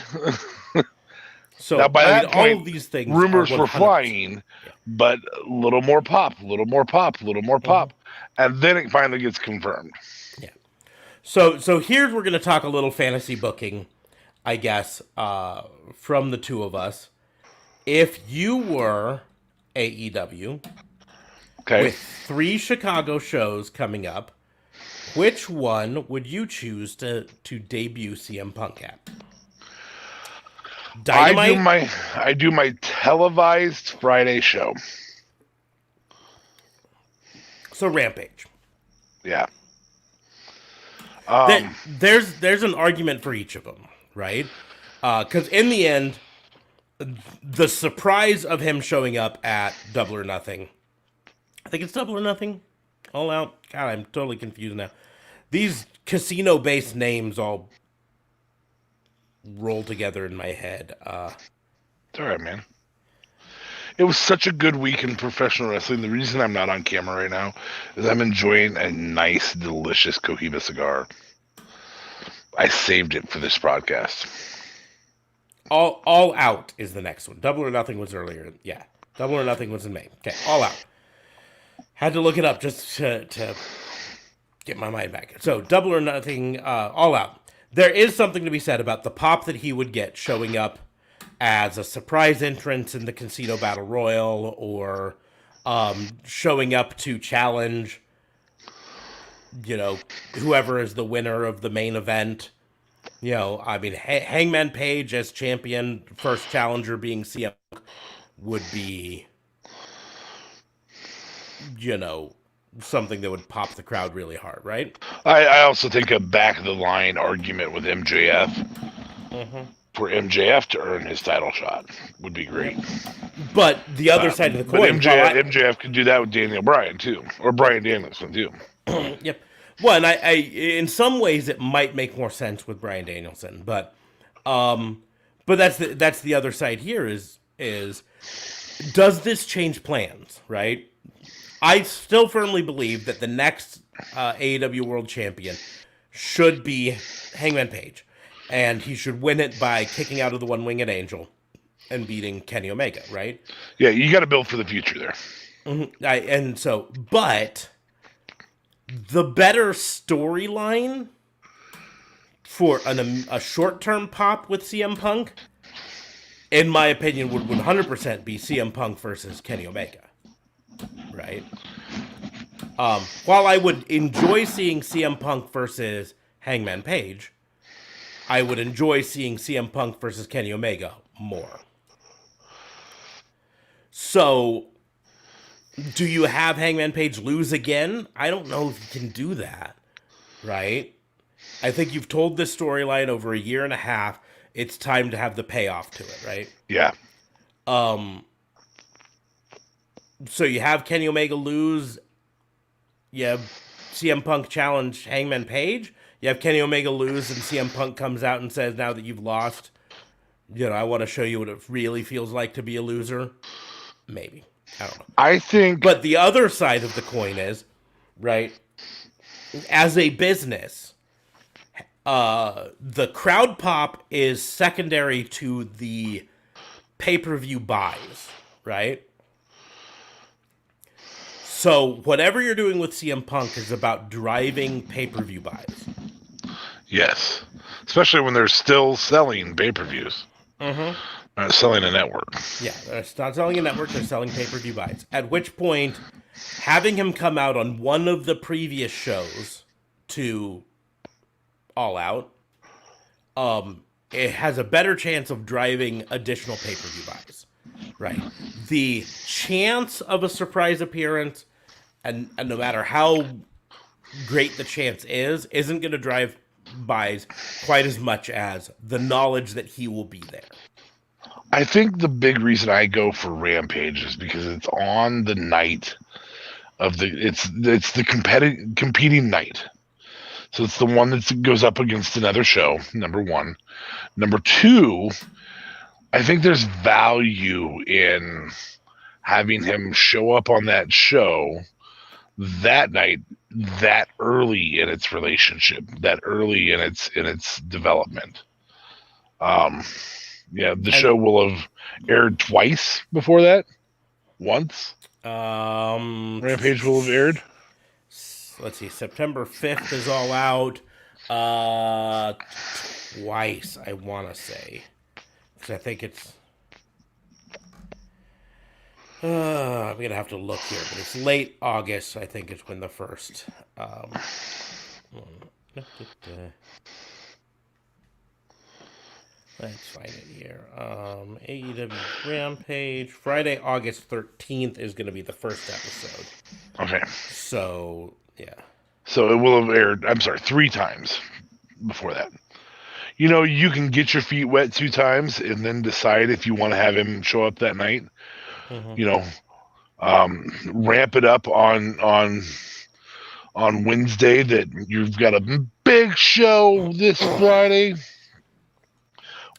So now, by that point, all of these things rumors were flying, but a little more pop, and then it finally gets confirmed. Yeah. So here's we're gonna talk a little fantasy booking, I guess, from the two of us. If you were AEW, with 3 Chicago shows coming up, which one would you choose to debut CM Punk at? Dynamite? I do my televised Friday show. So Rampage. Yeah. There's an argument for each of them, right? Because in the end, the surprise of him showing up at Double or Nothing, I think it's Double or Nothing, All Out. God, I'm totally confused now. These casino-based names all roll together in my head. It's all right, man. It was such a good week in professional wrestling. The reason I'm not on camera right now is I'm enjoying a nice, delicious Cohiba cigar. I saved it for this broadcast. All Out is the next one. Double or Nothing was earlier. Yeah. Double or Nothing was in May. Okay, All Out. Had to look it up just to get my mind back. So, Double or Nothing, All Out. There is something to be said about the pop that he would get showing up as a surprise entrance in the Casino Battle Royal, or showing up to challenge, whoever is the winner of the main event. I mean, Hangman Page as champion, first challenger being CM would be, something that would pop the crowd really hard, right? I also think a back of the line argument with MJF for MJF to earn his title shot would be great. But the other side of the coin, MJF could do that with Daniel Bryan too, or Bryan Danielson too. Yep. Well, and I in some ways it might make more sense with Bryan Danielson, but that's the other side here is does this change plans, right? I still firmly believe that the next AEW World Champion should be Hangman Page, and he should win it by kicking out of the One-Winged Angel and beating Kenny Omega, right? Yeah, you got to build for the future there. But the better storyline for a short-term pop with CM Punk, in my opinion, would 100% be CM Punk versus Kenny Omega, right? While I would enjoy seeing CM Punk versus Hangman Page, I would enjoy seeing CM Punk versus Kenny Omega more. So, do you have Hangman Page lose again? I don't know if you can do that, right? I think you've told this storyline over a year and a half. It's time to have the payoff to it, right? Yeah. So you have Kenny Omega lose. You have CM Punk challenge Hangman Page. You have Kenny Omega lose, and CM Punk comes out and says, now that you've lost, I want to show you what it really feels like to be a loser. Maybe. I don't know. I think... But the other side of the coin is, right, as a business, the crowd pop is secondary to the pay-per-view buys, right? So whatever you're doing with CM Punk is about driving pay-per-view buys. Yes. Especially when they're still selling pay-per-views. Not selling a network. Yeah, they're not selling a network, they're selling pay-per-view buys. At which point, having him come out on one of the previous shows to All Out, it has a better chance of driving additional pay-per-view buys. Right. The chance of a surprise appearance, and no matter how great the chance isn't going to drive buys quite as much as the knowledge that he will be there. I think the big reason I go for Rampage is because it's on the night of it's the competing night. So it's the one that goes up against another show, number one. Number two, I think there's value in having him show up on that show that night, that early in its relationship, that early in its development. The show will have aired twice before that. Once. Rampage will have aired. Let's see. September 5th is All Out. Twice, I want to say. Because I think it's... I'm going to have to look here, but it's late August, I think, is when the first... Let's find it here. AEW Rampage. Friday, August 13th is going to be the first episode. Okay. So, yeah. So it will have aired, 3 times before that. You can get your feet wet 2 times and then decide if you want to have him show up that night. Ramp it up on Wednesday that you've got a big show this Friday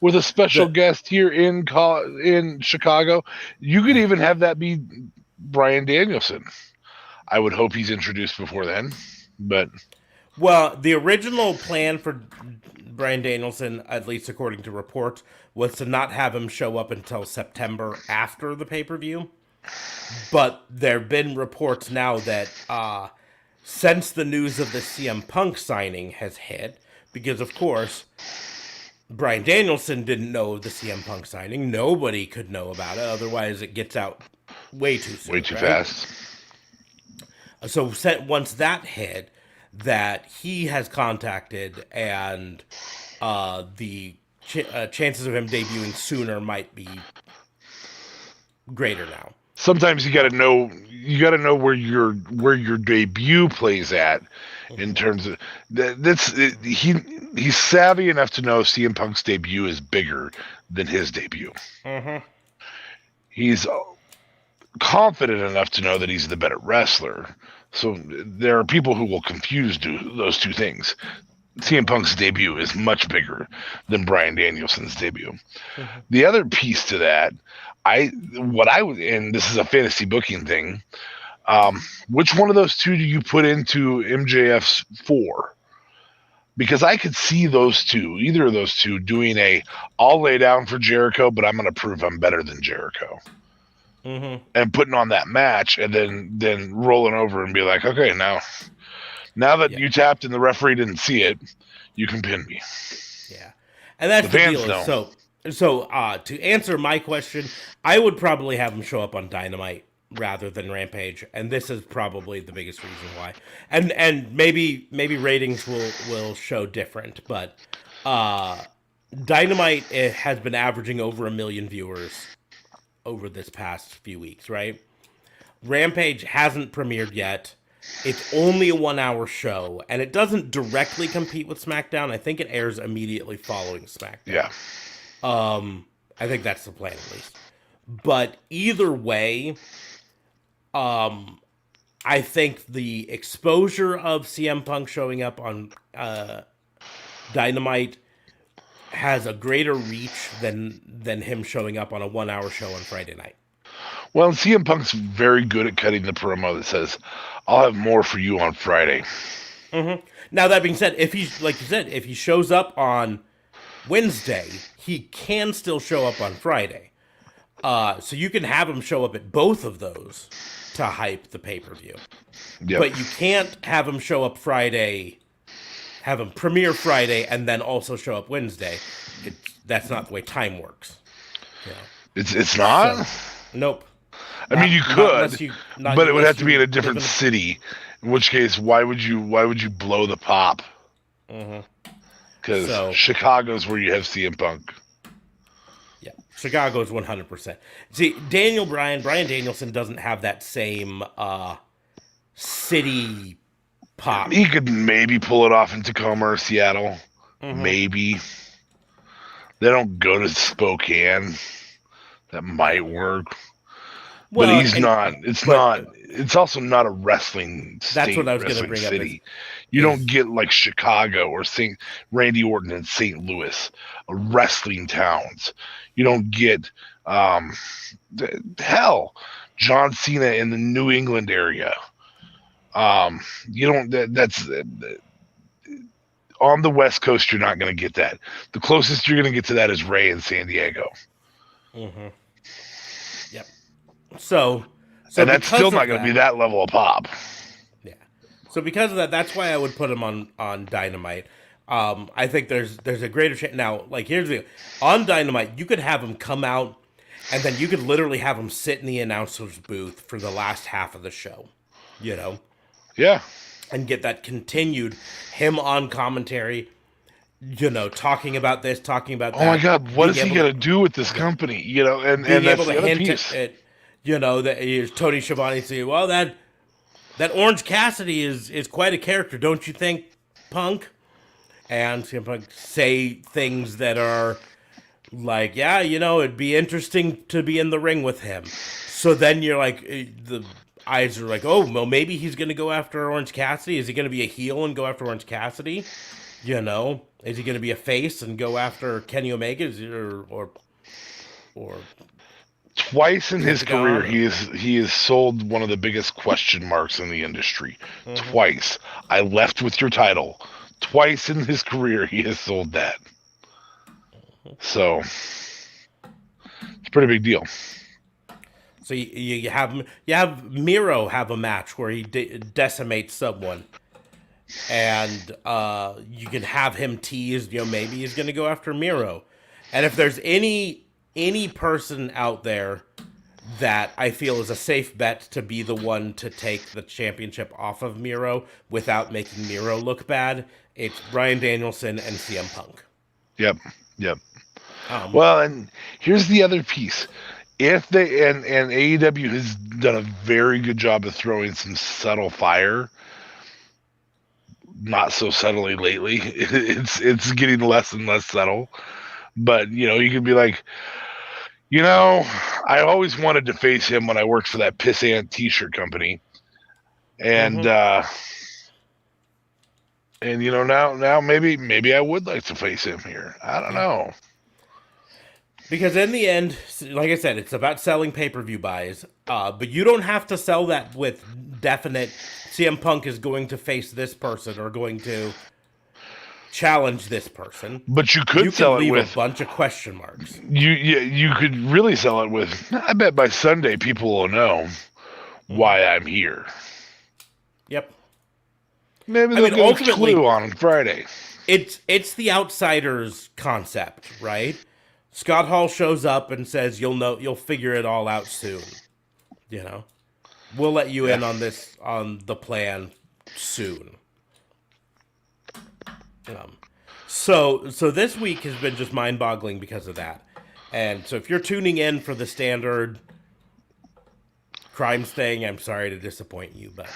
with a special guest here in Chicago. You could even have that be Bryan Danielson. I would hope he's introduced before then, but... Well, the original plan for Bryan Danielson, at least according to reports, was to not have him show up until September after the pay-per-view. But there have been reports now that since the news of the CM Punk signing has hit, because of course Bryan Danielson didn't know the CM Punk signing, nobody could know about it. Otherwise, it gets out way too soon, Way too right? fast. So once that hit, that he has contacted, and the chances of him debuting sooner might be greater now. Sometimes you got to know where your debut plays at in terms of he's savvy enough to know CM Punk's debut is bigger than his debut. Mm-hmm. He's confident enough to know that he's the better wrestler. So there are people who will confuse those two things. CM Punk's debut is much bigger than Bryan Danielson's debut. Mm-hmm. The other piece to that, and this is a fantasy booking thing, which one of those two do you put into MJF's 4? Because I could see either of those two doing I'll lay down for Jericho, but I'm going to prove I'm better than Jericho. Mm-hmm. And putting on that match and then rolling over and be like, okay, now that you tapped and the referee didn't see it, you can pin me. Yeah. And that's the fans deal. know. So to answer my question, I would probably have him show up on Dynamite rather than Rampage, and this is probably the biggest reason why. And maybe ratings will show different, but Dynamite has been averaging over 1 million viewers over this past few weeks, right? Rampage hasn't premiered yet. It's only a 1-hour show, and it doesn't directly compete with SmackDown. I think it airs immediately following SmackDown. Yeah. I think that's the plan, at least. But either way, I think the exposure of CM Punk showing up on Dynamite has a greater reach than him showing up on a 1-hour show on Friday night. Well, CM Punk's very good at cutting the promo that says, I'll have more for you on Friday. Mm-hmm. Now, that being said, if he shows up on Wednesday, he can still show up on Friday. So you can have him show up at both of those to hype the pay-per-view. Yep. But you can't have him show up Friday, have him premiere Friday, and then also show up Wednesday. That's not the way time works. You know? It's not? So, nope. I mean, you could, but it would have to be in a different city. In which case, why would you blow the pop? Because Chicago's where you have CM Punk. Yeah, Chicago is 100%. See, Bryan Danielson doesn't have that same city pop. He could maybe pull it off in Tacoma or Seattle. Maybe. They don't go to Spokane. That might work. Well, but he's not. It's also not a wrestling state. That's what I was going to bring city. You don't get like Chicago or Randy Orton in St. Louis, wrestling towns. You don't get John Cena in the New England area. You don't. That's on the West Coast. You're not going to get that. The closest you're going to get to that is Ray in San Diego. Mm-hmm. Yep. So and that's still not going to be that level of pop. Yeah. So because of that, that's why I would put him on Dynamite. I think there's a greater chance. Now, like, here's the thing. On Dynamite, you could have him come out, and then you could literally have him sit in the announcer's booth for the last half of the show. You know? Yeah. And get that continued, him on commentary, you know, talking about this, talking about that. Oh my God, what is he going to do with this company? You know, and being that's able to hint at, you know, that Tony Schiavone saying, well, that Orange Cassidy is quite a character, don't you think, Punk? And CM Punk say things that are like, yeah, you know, it'd be interesting to be in the ring with him. So then you're like, the eyes are like, oh, well, maybe he's going to go after Orange Cassidy. Is he going to be a heel and go after Orange Cassidy? You know, is he going to be a face and go after Kenny Omega or twice in his career he has sold one of the biggest question marks in the industry. Mm-hmm. Twice. I left with your title. Twice in his career he has sold that. So it's a pretty big deal. So you have Miro have a match where he decimates someone, and you can have him teased. Maybe he's going to go after Miro, and if there's any person out there that I feel is a safe bet to be the one to take the championship off of Miro without making Miro look bad, it's Bryan Danielson and CM Punk. Yep. Well, and here's the other piece. If they and AEW has done a very good job of throwing some subtle fire, not so subtly lately. It's getting less and less subtle. But you can be like, I always wanted to face him when I worked for that pissant T-shirt company, and now maybe I would like to face him here. I don't know. Because in the end, like I said, it's about selling pay-per-view buys, but you don't have to sell that with definite CM Punk is going to face this person or going to challenge this person. But you could sell it with a bunch of question marks. You could really sell it with, I bet by Sunday people will know why I'm here. Yep. Maybe they'll get a clue on Friday. It's the outsider's concept, right? Scott Hall shows up and says, you'll figure it all out soon. We'll let you in on the plan soon. So this week has been just mind-boggling because of that. And so if you're tuning in for the standard Crimes thing, I'm sorry to disappoint you, but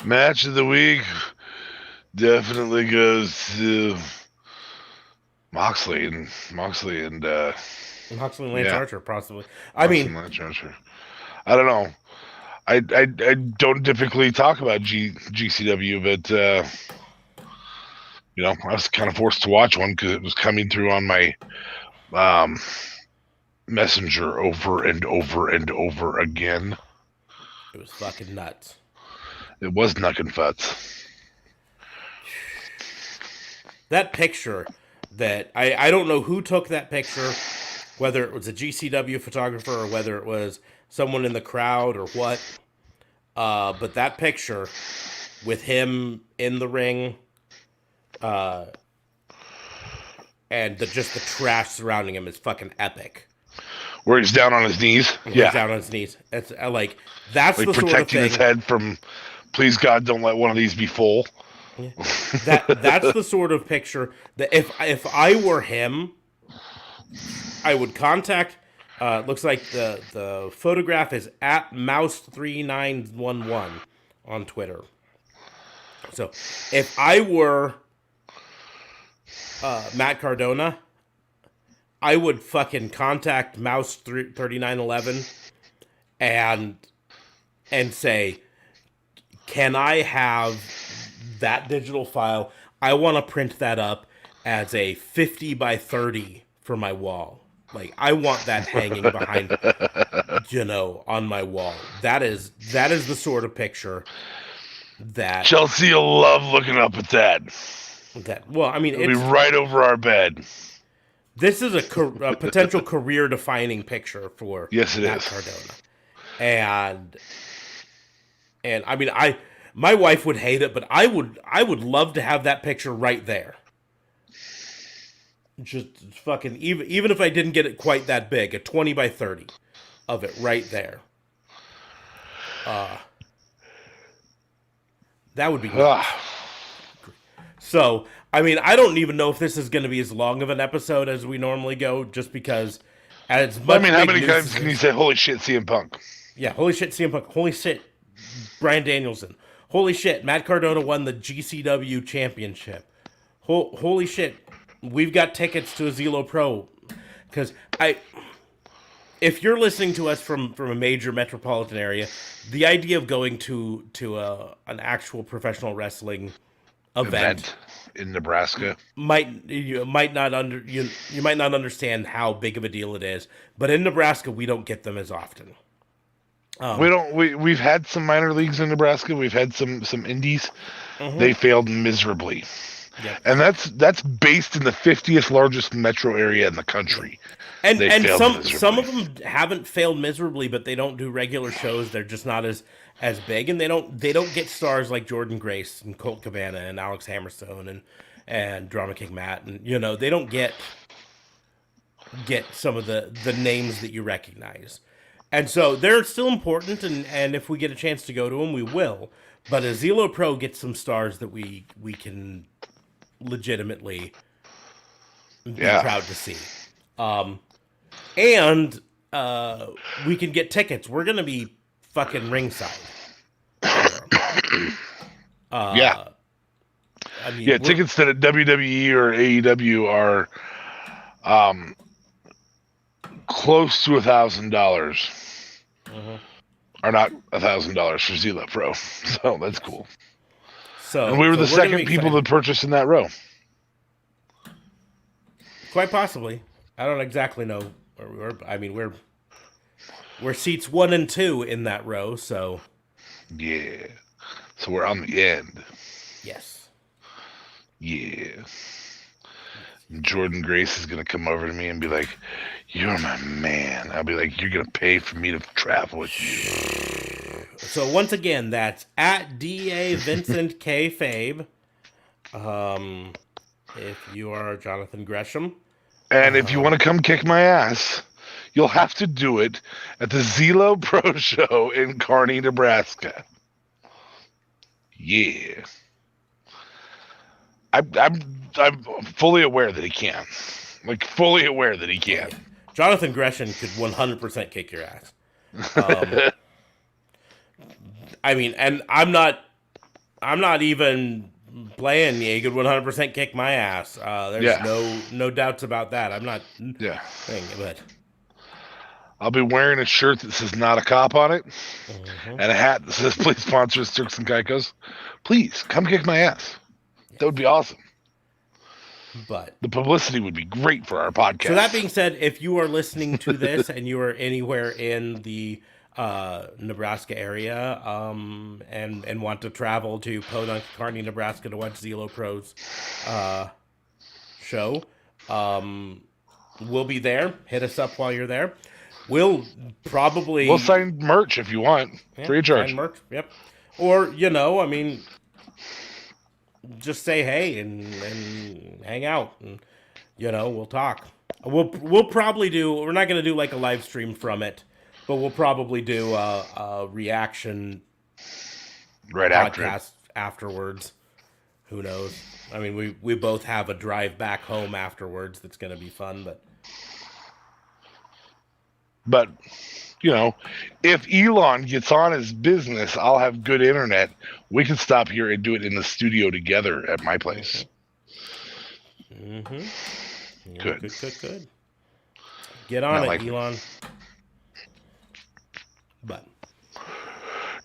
match of the week definitely goes to Moxley and Lance Archer, possibly. Lance Archer. I don't know. I don't typically talk about GCW, but I was kind of forced to watch one because it was coming through on my messenger over and over and over again. It was fucking nuts. It was knuckin' futs. That picture that I don't know who took that picture, whether it was a GCW photographer or whether it was someone in the crowd or what. But that picture with him in the ring, and just the trash surrounding him is fucking epic. Where he's down on his knees. He's down on his knees. It's that's the sort of thing. Protecting his head from, please God, don't let one of these be full. Yeah. That's the sort of picture that if I were him, I would contact. Looks like the photograph is at Mouse3911 on Twitter. So if I were Matt Cardona, I would fucking contact Mouse3911 and say, can I have that digital file? I want to print that up as a 50 by 30 for my wall. I want that hanging behind, on my wall. That is the sort of picture that Chelsea will love looking up at that. It'll be right over our bed. This is a potential career-defining picture for Matt Cardona, and my wife would hate it, but I would love to have that picture right there. Just fucking even if I didn't get it quite that big, a 20 by 30 of it right there. That would be nice. So, I don't even know if this is going to be as long of an episode as we normally go, just because as much. How many times can you say "Holy shit, CM Punk"? Yeah, holy shit, CM Punk. Holy shit, Bryan Danielson. Holy shit, Matt Cardona won the GCW championship. Holy shit, we've got tickets to a Zelo Pro. Because if you're listening to us from a major metropolitan area, the idea of going to an actual professional wrestling event in Nebraska you might not understand how big of a deal it is. But in Nebraska, we don't get them as often. We've had some minor leagues in Nebraska. We've had some indies. Mm-hmm. They failed miserably. Yep. And that's based in the 50th largest metro area in the country. And They and failed some miserably. of them haven't failed miserably, but they don't do regular shows. They're just not as big, and they don't get stars like Jordan Grace and Colt Cabana and Alex Hammerstone and Drama King Matt, and they don't get some of the names that you recognize. And so they're still important, and if we get a chance to go to them, we will. But a Zelo Pro gets some stars that we can legitimately be Yeah. proud to see. And we can get tickets. We're gonna be fucking ringside. Yeah. I mean, Yeah, tickets to the WWE or AEW are close to $1,000. Are not $1,000 for Zelo Pro, so that's cool. So And we were the we're gonna be second people excited. to purchase in that row. Quite possibly. I don't exactly know where we were. I mean, we're seats 1 and 2 in that row. So Yeah. So we're on the end. yes. Yeah. Jordan Grace is gonna come over to me and be like, "You're my man." I'll be like, "You're gonna pay for me to travel with you." So once again, that's at DA Vincent K Fabe. If you are Jonathan Gresham, And if you want to come kick my ass, you'll have to do it at the Zelo Pro Show in Kearney, Nebraska. Yeah. I'm fully aware that he can. Like, fully aware that he can. Jonathan Gresham could 100% kick your ass. I mean, and I'm not even playing. He could 100% kick my ass. There's Yeah. no doubts about that. I'm not Yeah. saying it, but I'll be wearing a shirt that says "Not a Cop" on it, and a hat that says "Please sponsor us, Turks and Caicos." Please come kick my ass. That would be awesome. but The publicity would be great for our podcast. so that being said, if you are listening to this and you are anywhere in the Nebraska area, and want to travel to Podunk, Kearney, Nebraska to watch Zelo Pro's show, we'll be there. Hit us up while you're there. We'll sign merch if you want, free of charge. sign merch. Yep. Or I mean, just say hey and hang out, and we'll talk. We'll probably do. We're not gonna do like a live stream from it, but we'll probably do a reaction Right after it. podcast afterwards. Who knows? I mean, we both have a drive back home afterwards. That's gonna be fun, but. But, if Elon gets on his business, I'll have good internet. We can stop here and do it in the studio together at my place. Mm-hmm. Good. Good. Get on Not it, Elon. But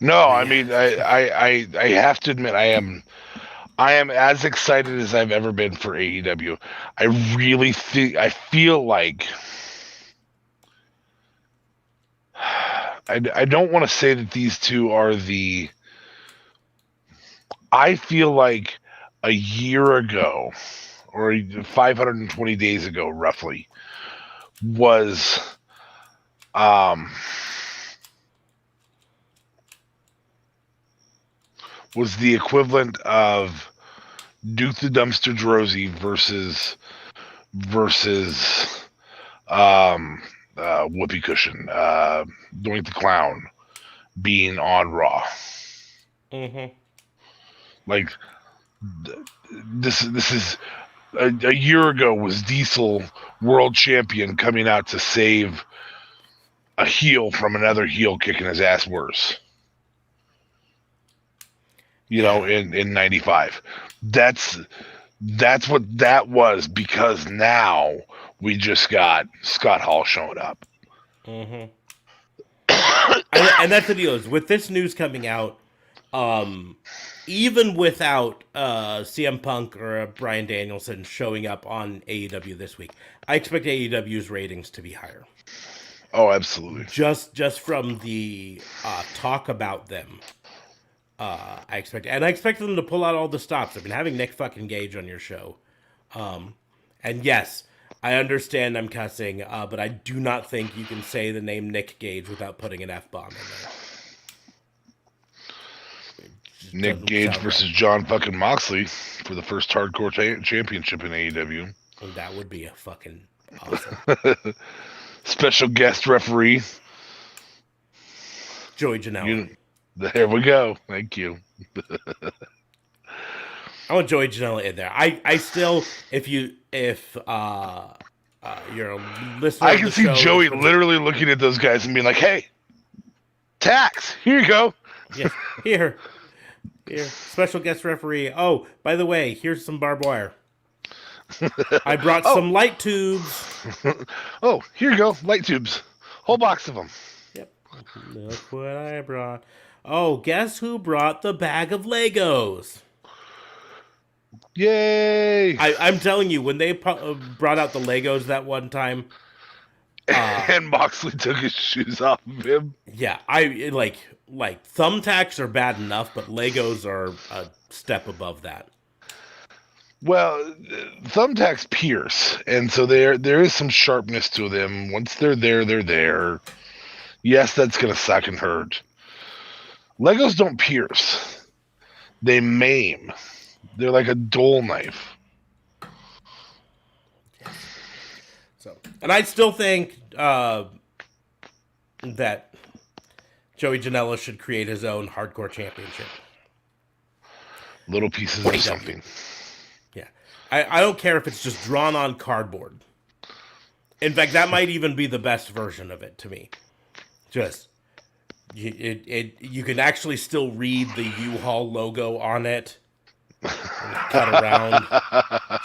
no, I mean, I have to admit, I am as excited as I've ever been for AEW. I really feel like I don't want to say that these two are the. I feel like a year ago, or 520 days ago, roughly, was the equivalent of Duke the Dumpster Drozy versus Whoopee Cushion, Doink the Clown being on Raw. mm-hmm. Like this is a year ago was Diesel world champion coming out to save a heel from another heel kicking his ass worse. In 95. That's what that was, because now we just got Scott Hall showing up. Mm-hmm. and that's the deal, is with this news coming out, even without CM Punk or Bryan Danielson showing up on AEW this week, I expect AEW's ratings to be higher. Oh, absolutely. Just from the talk about them I expect them to pull out all the stops. I've been having Nick fucking Gage on your show, and yes, I understand I'm cussing, but I do not think you can say the name Nick Gage without putting an F-bomb in there. Nick Gage versus right. John fucking Moxley for the first hardcore championship in AEW. That would be a fucking awesome. Special guest referee Joey Janela. There we go. Thank you. I want Joey Janela in there. I still, if you're a listener, I can see Joey literally looking at those guys and being like, "Hey, tax, here you go." Yes, here, special guest referee. Oh, by the way, here's some barbed wire. I brought some light tubes. Oh, here you go, light tubes, whole box of them. Yep, look what I brought. Oh, guess who brought the bag of Legos? Yay! I'm telling you, when they brought out the Legos that one time, and Moxley took his shoes off of him. Yeah, I like thumbtacks are bad enough, but Legos are a step above that. Well, thumbtacks pierce, and so there is some sharpness to them. Once they're there, they're there. Yes, that's gonna suck and hurt. Legos don't pierce; they maim. They're like a dull knife. So, and I still think that Joey Janela should create his own hardcore championship. Little pieces of something. Yeah. I don't care if it's just drawn on cardboard. In fact, that might even be the best version of it to me. Just, you can actually still read the U-Haul logo on it. Cut around.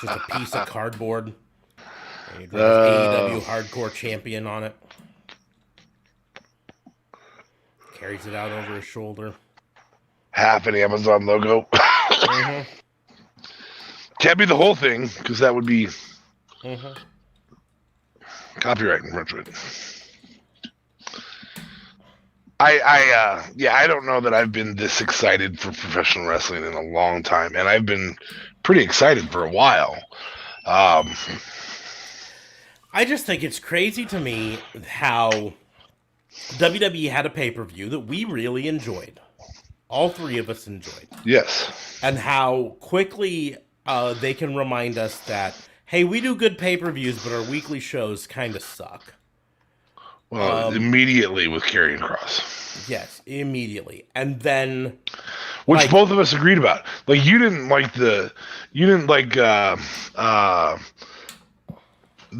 Just a piece of cardboard. And you draw AEW Hardcore Champion on it. Carries it out over his shoulder. Half an Amazon logo. Mm-hmm. Can't be the whole thing, because that would be copyright infringement. I don't know that I've been this excited for professional wrestling in a long time, and I've been pretty excited for a while. I just think it's crazy to me how WWE had a pay-per-view that we really enjoyed. All three of us enjoyed. Yes. And how quickly they can remind us that, hey, we do good pay-per-views, but our weekly shows kind of suck. Well, immediately with Karrion Kross. Yes, immediately. And then... Which both of us agreed about. Like, you didn't like the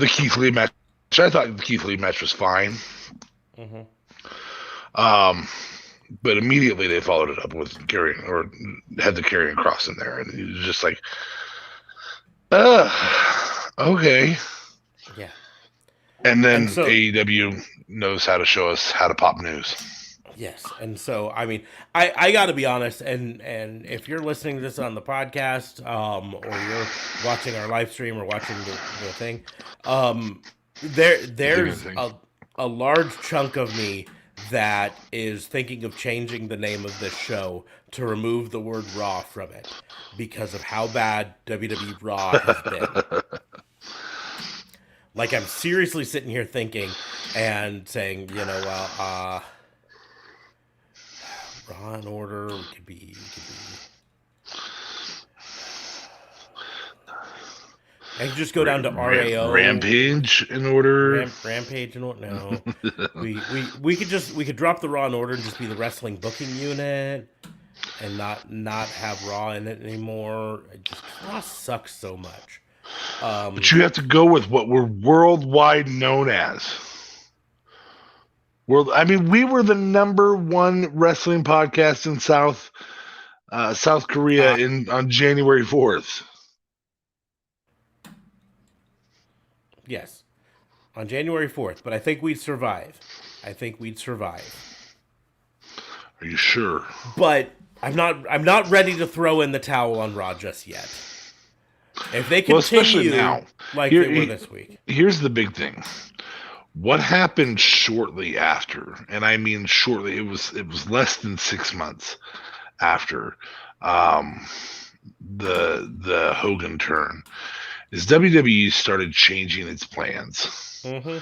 Keith Lee match. I thought the Keith Lee match was fine. Mm-hmm. But immediately they followed it up with Karrion, or had the Karrion Kross in there. And it was just like, okay. Yeah. And then AEW knows how to show us how to pop news. Yes, and so I mean, I got to be honest, and if you're listening to this on the podcast, or you're watching our live stream or watching the thing, there's a large chunk of me that is thinking of changing the name of this show to remove the word Raw from it because of how bad WWE Raw has been. Like, I'm seriously sitting here thinking and saying, Raw and Order could be. I could just go down to RAO. Rampage in Order. Rampage in Order. No, we could drop the Raw and Order and just be the wrestling booking unit, and not have Raw in it anymore. Raw sucks so much. But you have to go with what we're worldwide known as. I mean, we were the #1 wrestling podcast in South Korea on January 4th. Yes, on January 4th. But I think we'd survive. Are you sure? But I'm not ready to throw in the towel on Raw just yet. If they continue now, like they were this week. Here's the big thing. What happened shortly after, and I mean shortly, it was less than 6 months after um, the Hogan turn is WWE started changing its plans. Mm-hmm.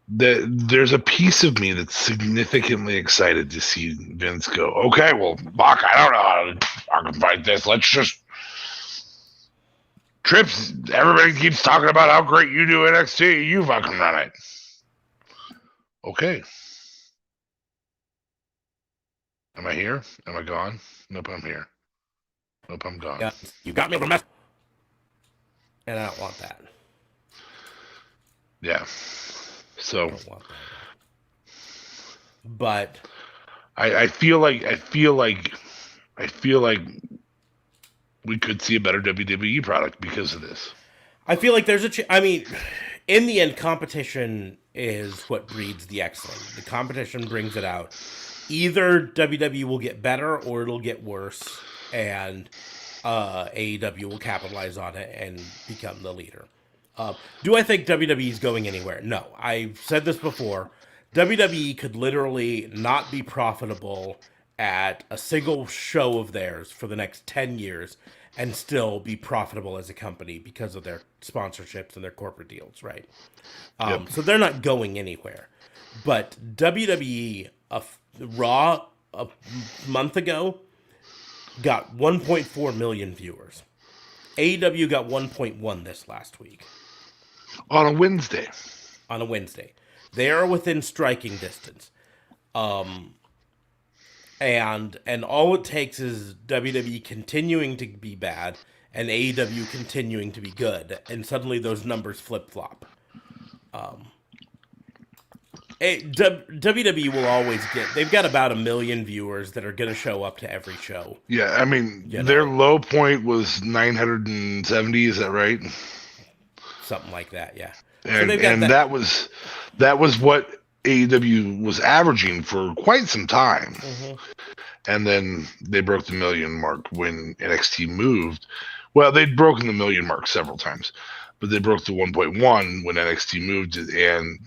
There's a piece of me that's significantly excited to see Vince go, okay, well, Bach, I don't know how to fucking fight this. Let's just Trips. Everybody keeps talking about how great you do NXT. You fucking run it. Okay. Am I here? Am I gone? Nope, I'm here. Nope, I'm gone. Yeah, you got me over mess. And I don't want that. Yeah. So I don't want that. But I feel like we could see a better WWE product because of this. I feel like there's I mean, in the end, competition is what breeds the excellent. The competition brings it out. Either WWE will get better or it'll get worse, and AEW will capitalize on it and become the leader. Do I think WWE is going anywhere? No. I've said this before. WWE could literally not be profitable at a single show of theirs for the next 10 years and still be profitable as a company because of their sponsorships and their corporate deals, right? Yep. So they're not going anywhere. But WWE, Raw a month ago, got 1.4 million viewers. AEW got 1.1 this last week. On a Wednesday. On a Wednesday. They are within striking distance. And all it takes is WWE continuing to be bad and AEW continuing to be good, and suddenly those numbers flip-flop. WWE will always they've got about 1 million viewers that are going to show up to every show. Yeah, I mean, their low point was 970, is that right? Something like that, yeah. And, so that was what AEW was averaging for quite some time. Mm-hmm. And then they broke the million mark when NXT moved. Well, they'd broken the million mark several times, but they broke the 1.1 when NXT moved, and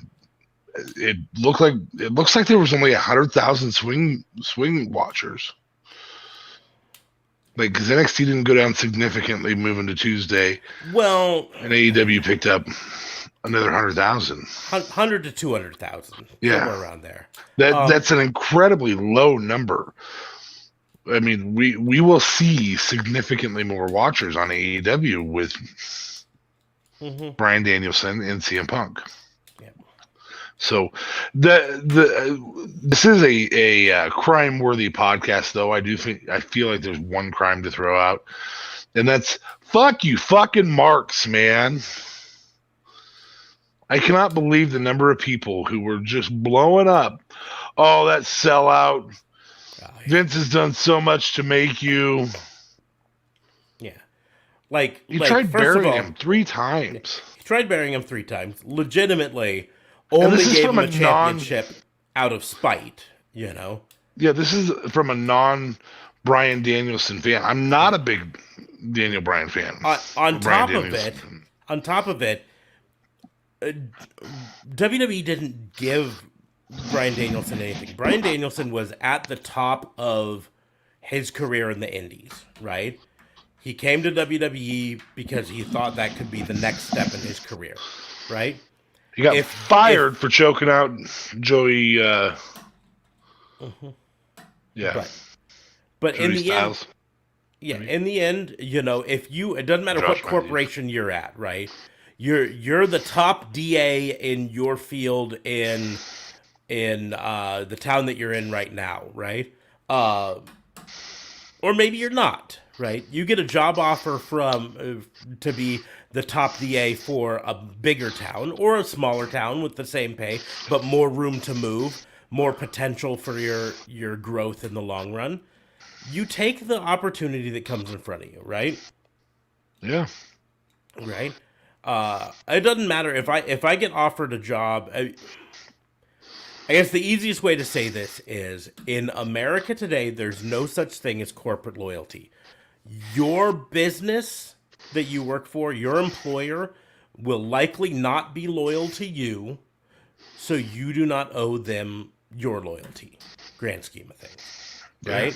it looks like there was only 100,000 swing watchers. Like, because NXT didn't go down significantly moving to Tuesday. Well, and AEW picked up another 100,000. 100 to 200,000. Yeah, somewhere around there. That's an incredibly low number. I mean, we will see significantly more watchers on AEW with Bryan Danielson and CM Punk. Yeah. So this is a crime-worthy podcast, though. I feel like there's one crime to throw out, and that's fuck you, fucking Marks, man. I cannot believe the number of people who were just blowing up. Oh, that sellout. Vince has done so much to make you. Yeah. Like, he tried burying him 3 times. He tried burying him 3 times. Legitimately only gave him a championship out of spite, you know? Yeah, this is from a non-Bryan Danielson fan. I'm not a big Daniel Bryan fan. On top of it, WWE didn't give Bryan Danielson anything. Bryan Danielson was at the top of his career in the indies, right? He came to WWE because he thought that could be the next step in his career, right? He got fired for choking out Joey. Yeah. But in the end, in the end, you know, it doesn't matter what corporation you're at, right? You're the top DA in your field in the town that you're in right now, right? Or maybe you're not, right? You get a job offer to be the top DA for a bigger town or a smaller town with the same pay, but more room to move, more potential for your growth in the long run. You take the opportunity that comes in front of you, right? Yeah. Right? It doesn't matter if I get offered a job. I guess the easiest way to say this is, in America today, there's no such thing as corporate loyalty. Your business that you work for, your employer, will likely not be loyal to you, so you do not owe them your loyalty, grand scheme of things, right?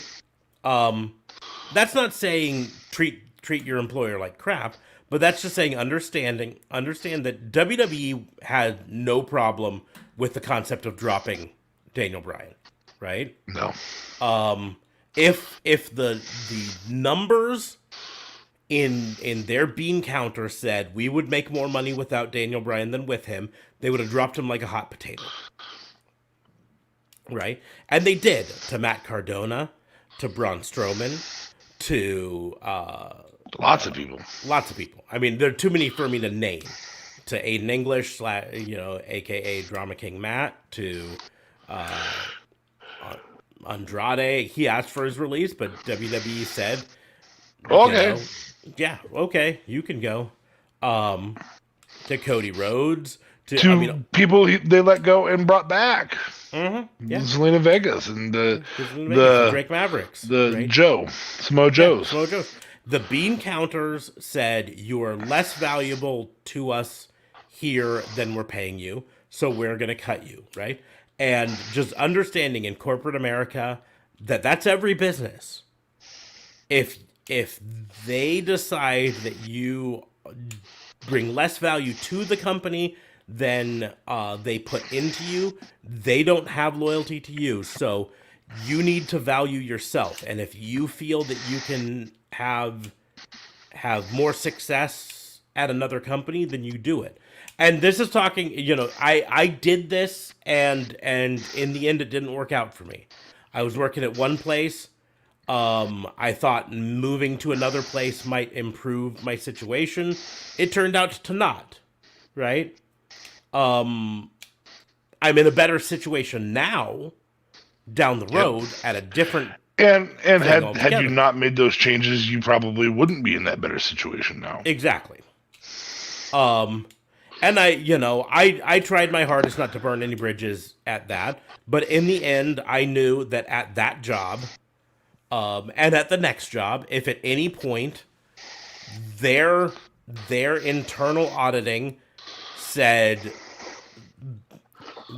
That's not saying treat your employer like crap, but that's just saying understand that WWE had no problem with the concept of dropping Daniel Bryan, right? No. If the numbers in their bean counter said we would make more money without Daniel Bryan than with him, they would have dropped him like a hot potato. Right? And they did to Matt Cardona, to Braun Strowman, to Lots of people. lots of people. I mean, there are too many for me to name. To Aiden English, aka Drama King Matt, to Andrade. He asked for his release, but WWE said, Okay. yeah, okay, you can go. To Cody Rhodes, To people they let go and brought back. Yeah. Zelina Vegas and the Drake Mavericks, the right? Samoa Joe's. Samoa Joe's. The bean counters said you are less valuable to us here than we're paying you, so we're going to cut you, right? And just understanding in corporate America that that's every business. If they decide that you bring less value to the company than they put into you, they don't have loyalty to you. So you need to value yourself. And if you feel that you can have more success at another company, then you do it. And this is talking, I did this and in the end it didn't work out for me. I was working at one place. I thought moving to another place might improve my situation. It turned out to not, right? I'm in a better situation now down the road at a different And had altogether. you not made those changes, you probably wouldn't be in that better situation now. Exactly. And I tried my hardest not to burn any bridges at that, but in the end, I knew that at that job, and at the next job, if at any point their internal auditing said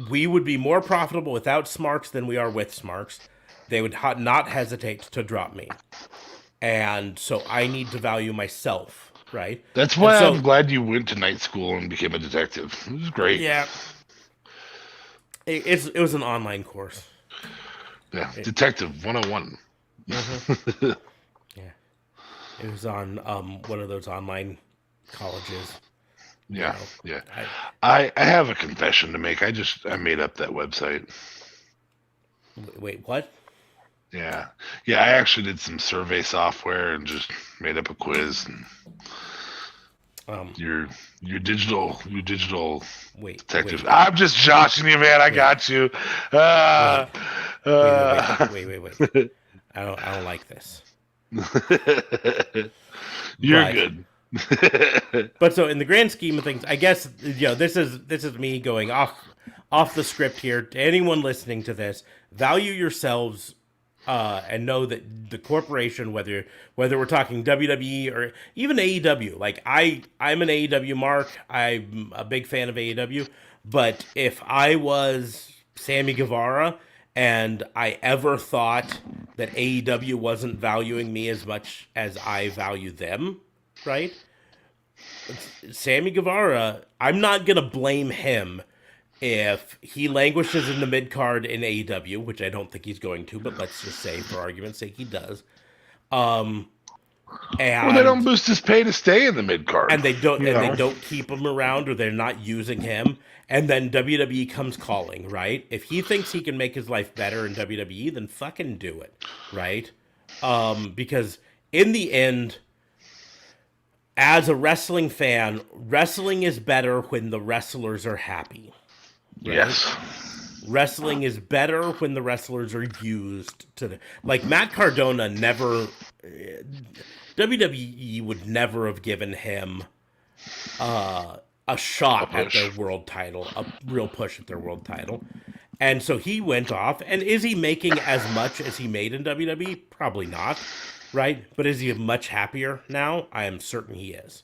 we would be more profitable without Smarks than we are with Smarks, they would not hesitate to drop me. And so I need to value myself, right? That's why And so- I'm glad you went to night school and became a detective. It was great. Yeah. It was an online course. Yeah. Detective 101. Yeah. It was on one of those online colleges. Yeah. Yeah. I have a confession to make. I made up that website. Wait, what? Yeah. Yeah, I actually did some survey software and just made up a quiz and your digital Wait, detective. wait, I'm just joshing you, man. I got you. wait. I don't like this. You're But- good. But so in the grand scheme of things, I guess this is me going off the script here. To anyone listening to this, value yourselves and know that the corporation, whether we're talking WWE or even AEW, like I'm an AEW mark. I'm a big fan of AEW, but if I was Sammy Guevara and I ever thought that AEW wasn't valuing me as much as I value them, right? Sammy Guevara, I'm not going to blame him if he languishes in the mid card in AEW, which I don't think he's going to, but let's just say for argument's sake he does. And Well, they don't boost his pay to stay in the mid card. and they don't keep him around, or they're not using him, and then WWE comes calling, right? If he thinks he can make his life better in WWE, then fucking do it, right? Because in the end, as a wrestling fan, wrestling is better when the wrestlers are happy. Right? Yes. Wrestling is better when the wrestlers are used to the, like Matt Cardona never WWE would never have given him a shot at their world title, a real push at their world title. And so he went off, and is he making as much as he made in WWE? Probably not, right? But is he much happier now? I am certain he is.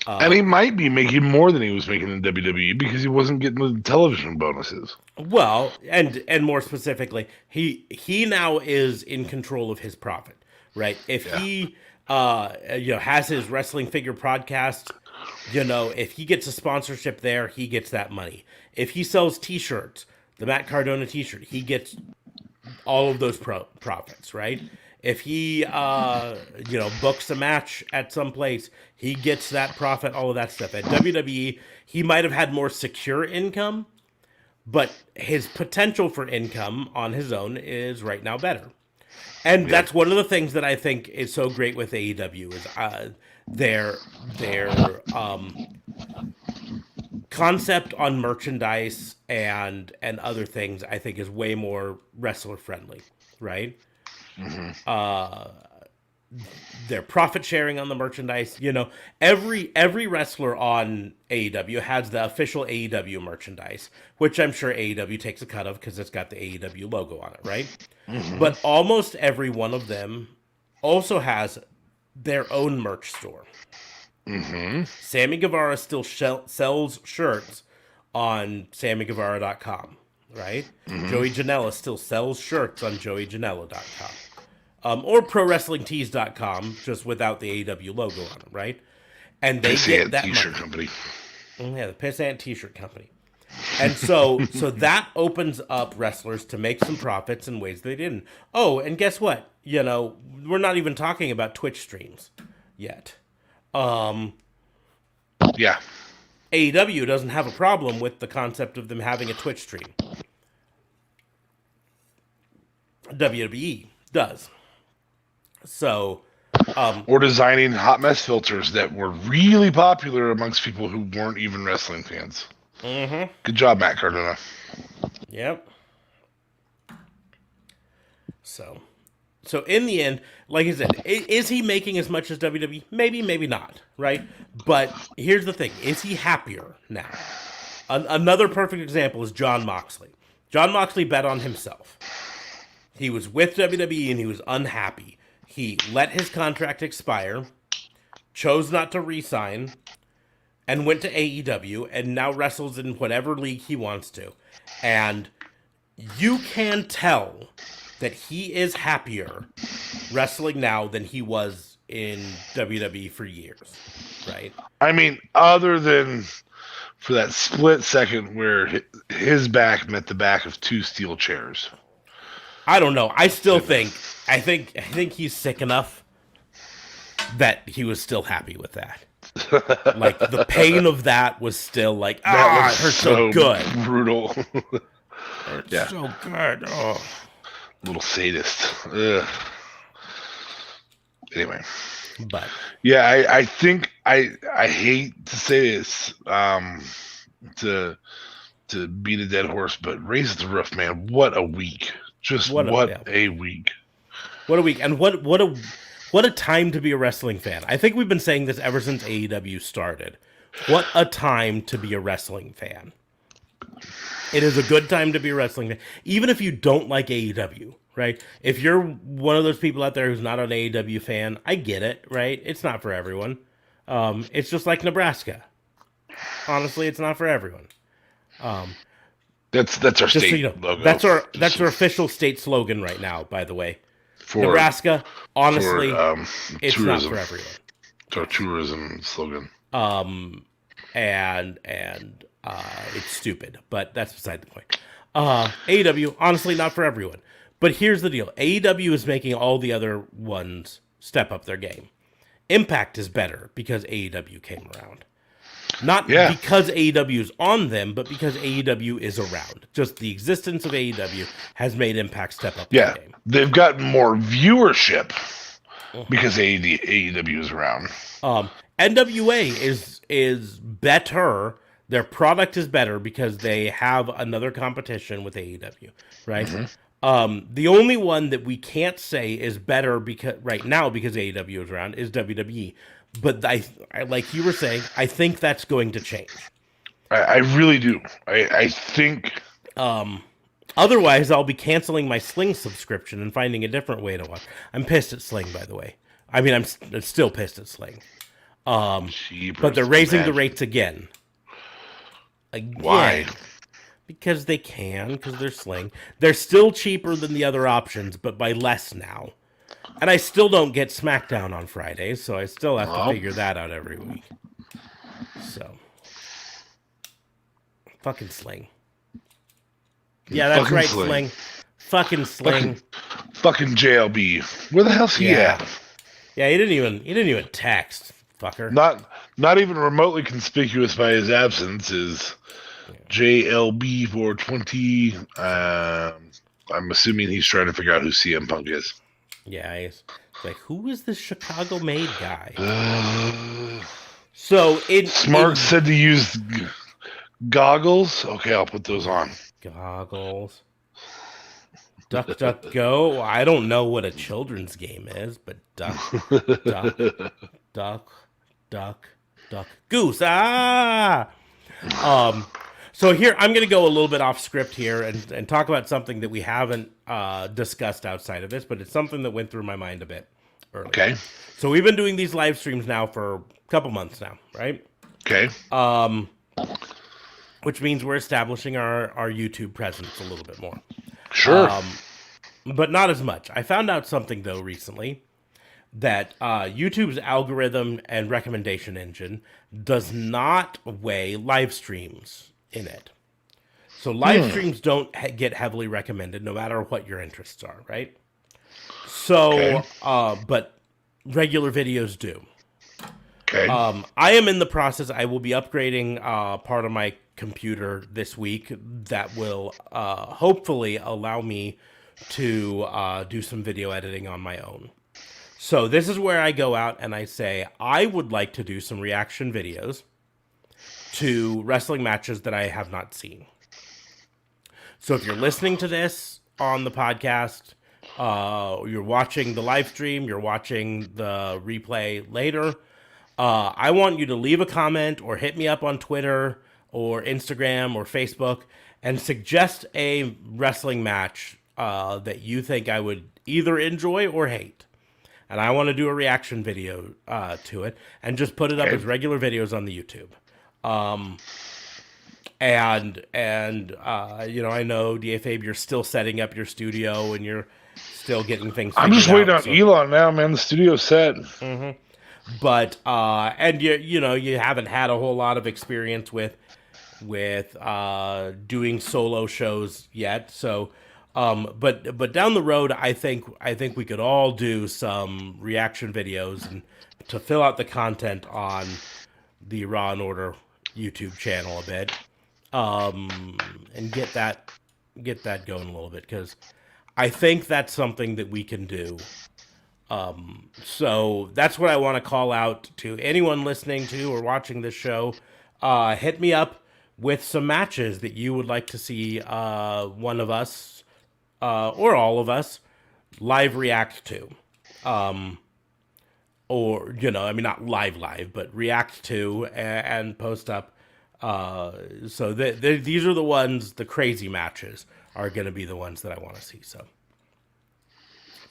And he might be making more than he was making in WWE because he wasn't getting the television bonuses. Well, and more specifically, he now is in control of his profit, right? If he has his wrestling figure podcast, if he gets a sponsorship there, he gets that money. If he sells T-shirts, the Matt Cardona T-shirt, he gets all of those profits, right? If he books a match at some place, he gets that profit, all of that stuff. At WWE, he might have had more secure income, but his potential for income on his own is right now better. And that's one of the things that I think is so great with AEW is their concept on merchandise and other things, I think, is way more wrestler friendly, right? Their profit sharing on the merchandise. Every wrestler on AEW has the official AEW merchandise, which I'm sure AEW takes a cut of because it's got the AEW logo on it, right? But almost every one of them also has their own merch store. Sammy Guevara still sells shirts on SammyGuevara.com, right? Joey Janela still sells shirts on JoeyJanela.com. Or ProWrestlingTees.com, just without the AEW logo on them, right? And they get that T-shirt money. company. Yeah, the Pissant T-shirt company. And so that opens up wrestlers to make some profits in ways they didn't. Oh, and guess what? We're not even talking about Twitch streams yet. Yeah. AEW doesn't have a problem with the concept of them having a Twitch stream. WWE does. So, or designing hot mess filters that were really popular amongst people who weren't even wrestling fans. Good job, Matt Cardona. Yep. So in the end, like I said, is he making as much as WWE? Maybe, maybe not, right? But here's the thing. Is he happier now? Another perfect example is Jon Moxley. Jon Moxley bet on himself. He was with WWE and he was unhappy. He let his contract expire, chose not to re-sign, and went to AEW, and now wrestles in whatever league he wants to. And you can tell that he is happier wrestling now than he was in WWE for years, right? I mean, other than for that split second where his back met the back of two steel chairs. I don't know. I think he's sick enough that he was still happy with that. Like, the pain of that was still like, it hurts so good. Brutal. It's so good. Oh. Little sadist. Ugh. Anyway. But yeah, I think I hate to say this, to beat a dead horse, but Raise the Roof, man, what a week. Just what a week. What a week. And what a time to be a wrestling fan. I think we've been saying this ever since AEW started. What a time to be a wrestling fan. It is a good time to be a wrestling fan. Even if you don't like AEW, right? If you're one of those people out there who's not an AEW fan, I get it, right? It's not for everyone. It's just like Nebraska. Honestly, it's not for everyone. That's our state logo. That's our official state slogan right now, by the way. Nebraska, honestly, it's tourism. Not for everyone. It's our tourism slogan. And it's stupid, but that's beside the point. AEW, honestly, not for everyone. But here's the deal. AEW is making all the other ones step up their game. Impact is better because AEW came around. Not because AEW is on them, but because AEW is around. Just the existence of AEW has made Impact step up their game. They've got more viewership because AEW is around. NWA is better. Their product is better because they have another competition with AEW, right? The only one that we can't say is better because right now because AEW is around is WWE. But I like you were saying, I think that's going to change. I really do. I think. Otherwise, I'll be canceling my Sling subscription and finding a different way to watch. I'm pissed at Sling, by the way. I mean, I'm still pissed at Sling. Jeepers, But they're raising the man. rates again. Why? Because they can, because they're Sling. They're still cheaper than the other options, but by less now. And I still don't get SmackDown on Fridays, so I still have to figure that out every week. So. Fucking Sling. Yeah, that's Fucking right, Sling. Sling. Fucking Sling. Fucking JLB. Where the hell's he at? Yeah, he didn't even text, fucker. Not even remotely conspicuous by his absence is JLB 420. I'm assuming he's trying to figure out who CM Punk is. Yeah, he's like, who is this Chicago-made guy? So Smart said to use goggles. Okay, I'll put those on. Goggles. Duck, duck, go. I don't know what a children's game is, but duck, duck, duck, duck, duck, goose. So here, I'm going to go a little bit off script here and talk about something that we haven't discussed outside of this, but it's something that went through my mind a bit earlier. Okay. So we've been doing these live streams now for a couple months now, right? Okay. Which means we're establishing our YouTube presence a little bit more. Sure. But not as much. I found out something, though, recently, that YouTube's algorithm and recommendation engine does not weigh live streams in it. So live streams don't get heavily recommended, no matter what your interests are, right? So, but regular videos do. Okay. I am in the process. I will be upgrading part of my computer this week that will hopefully allow me to do some video editing on my own. So this is where I go out and I say, I would like to do some reaction videos to wrestling matches that I have not seen. So if you're listening to this on the podcast, you're watching the live stream, you're watching the replay later, I want you to leave a comment or hit me up on Twitter or Instagram or Facebook and suggest a wrestling match that you think I would either enjoy or hate. And I want to do a reaction video to it and just put it up as regular videos on the YouTube. You know, I know, DFAB, you're still setting up your studio and you're still getting things I'm just waiting out, on Elon now, man. The studio's set. Mm-hmm. But and you know, you haven't had a whole lot of experience with doing solo shows yet. So but down the road, I think we could all do some reaction videos and to fill out the content on the Raw and Order YouTube channel a bit, and get that going a little bit, because I think that's something that we can do. So that's what I want to call out to anyone listening to or watching this show. Hit me up with some matches that you would like to see one of us or all of us live react to. Or, you know, I mean, not live, but react to and post up. So these are the ones, the crazy matches are going to be the ones that I want to see.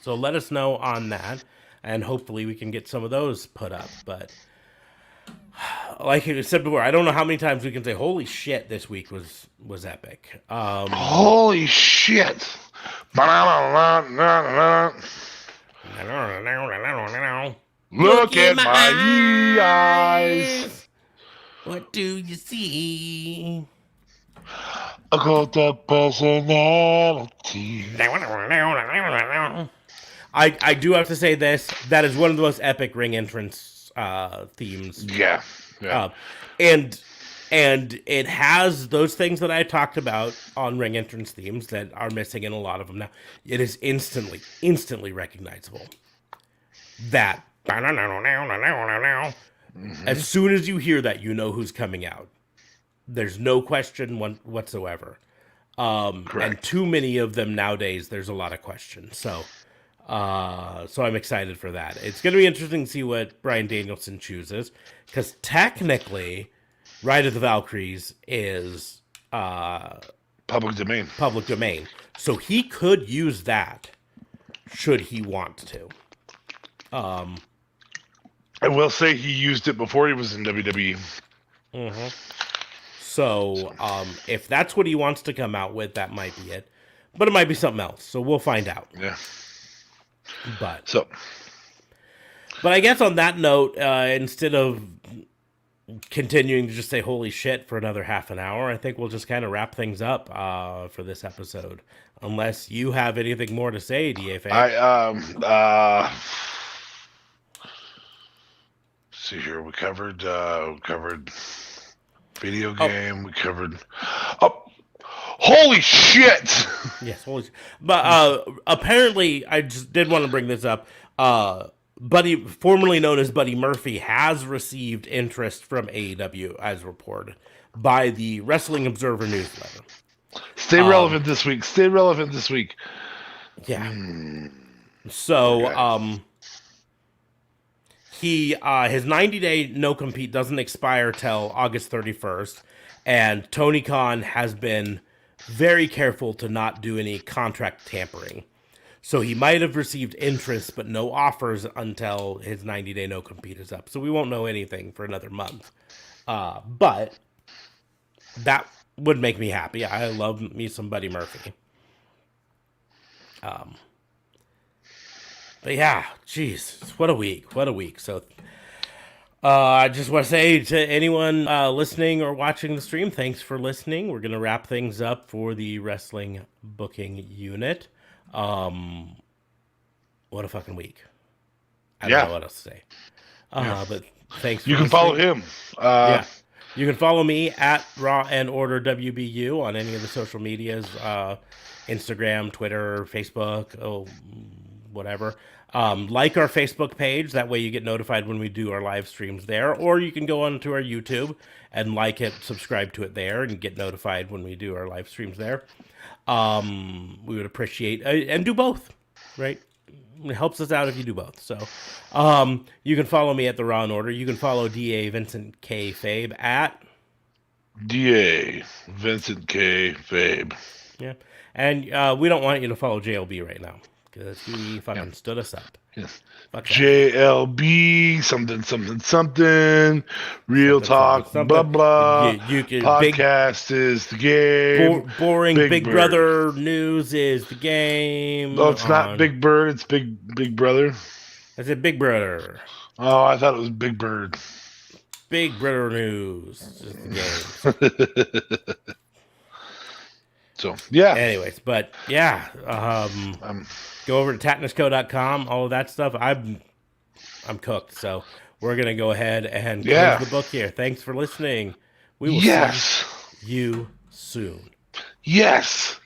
So let us know on that, and hopefully we can get some of those put up. But like I said before, I don't know how many times we can say, holy shit, this week was epic. Holy shit. Look at my eyes. What do you see? I got that personality. I do have to say this. That is one of the most epic ring entrance themes. Yeah. And it has those things that I talked about on ring entrance themes that are missing in a lot of them now. It is instantly recognizable. That. Mm-hmm. As soon as you hear that, you know who's coming out. There's no question whatsoever. And too many of them nowadays, there's a lot of questions. So I'm excited for that. It's going to be interesting to see what Bryan Danielson chooses, because technically, Ride of the Valkyries is public domain. Public domain. So he could use that should he want to. I will say he used it before he was in WWE. Mm-hmm. So, if that's what he wants to come out with, that might be it. But it might be something else. So we'll find out. Yeah. But I guess on that note, instead of continuing to just say holy shit for another half an hour, I think we'll just kind of wrap things up for this episode. Unless you have anything more to say, DFA. See here, we covered video game. We covered. Oh, holy shit! Yes, but apparently, I just did want to bring this up. Buddy, formerly known as Buddy Murphy, has received interest from AEW, as reported by the Wrestling Observer newsletter. Stay relevant this week. Stay relevant this week. Yeah. So, Okay. His 90-day no-compete doesn't expire till August 31st, and Tony Khan has been very careful to not do any contract tampering. So he might have received interest, but no offers until his 90-day no-compete is up. So we won't know anything for another month. But that would make me happy. I love me some Buddy Murphy. But yeah, jeez, what a week. What a week. So I just want to say to anyone listening or watching the stream, thanks for listening. We're going to wrap things up for the wrestling booking unit. What a fucking week. I don't know what else to say. But thanks for You can follow him. Yeah. You can follow me at Raw and Order WBU on any of the social medias, Instagram, Twitter, Facebook, whatever. Like our Facebook page. That way you get notified when we do our live streams there. Or you can go onto our YouTube and like it, subscribe to it there, and get notified when we do our live streams there. We would appreciate, and do both, right? It helps us out if you do both. So, you can follow me at the Raw and Order. You can follow DA Vincent K. Fabe at DA Vincent K. Fabe. Yeah, and we don't want you to follow JLB right now because he fucking stood us up. Yes. Fuck JLB something. Real talk. Blah blah. You can podcast is the game. Boring Big Brother news is the game. No, it's not Big Bird. It's Big Brother. I said Big Brother. Oh, I thought it was Big Bird. Big Brother news is the game. So yeah. Anyways, but yeah, go over to tatnisco.com, all of that stuff. I'm cooked, so we're gonna go ahead and close the book here. Thanks for listening. We will see you soon. Yes.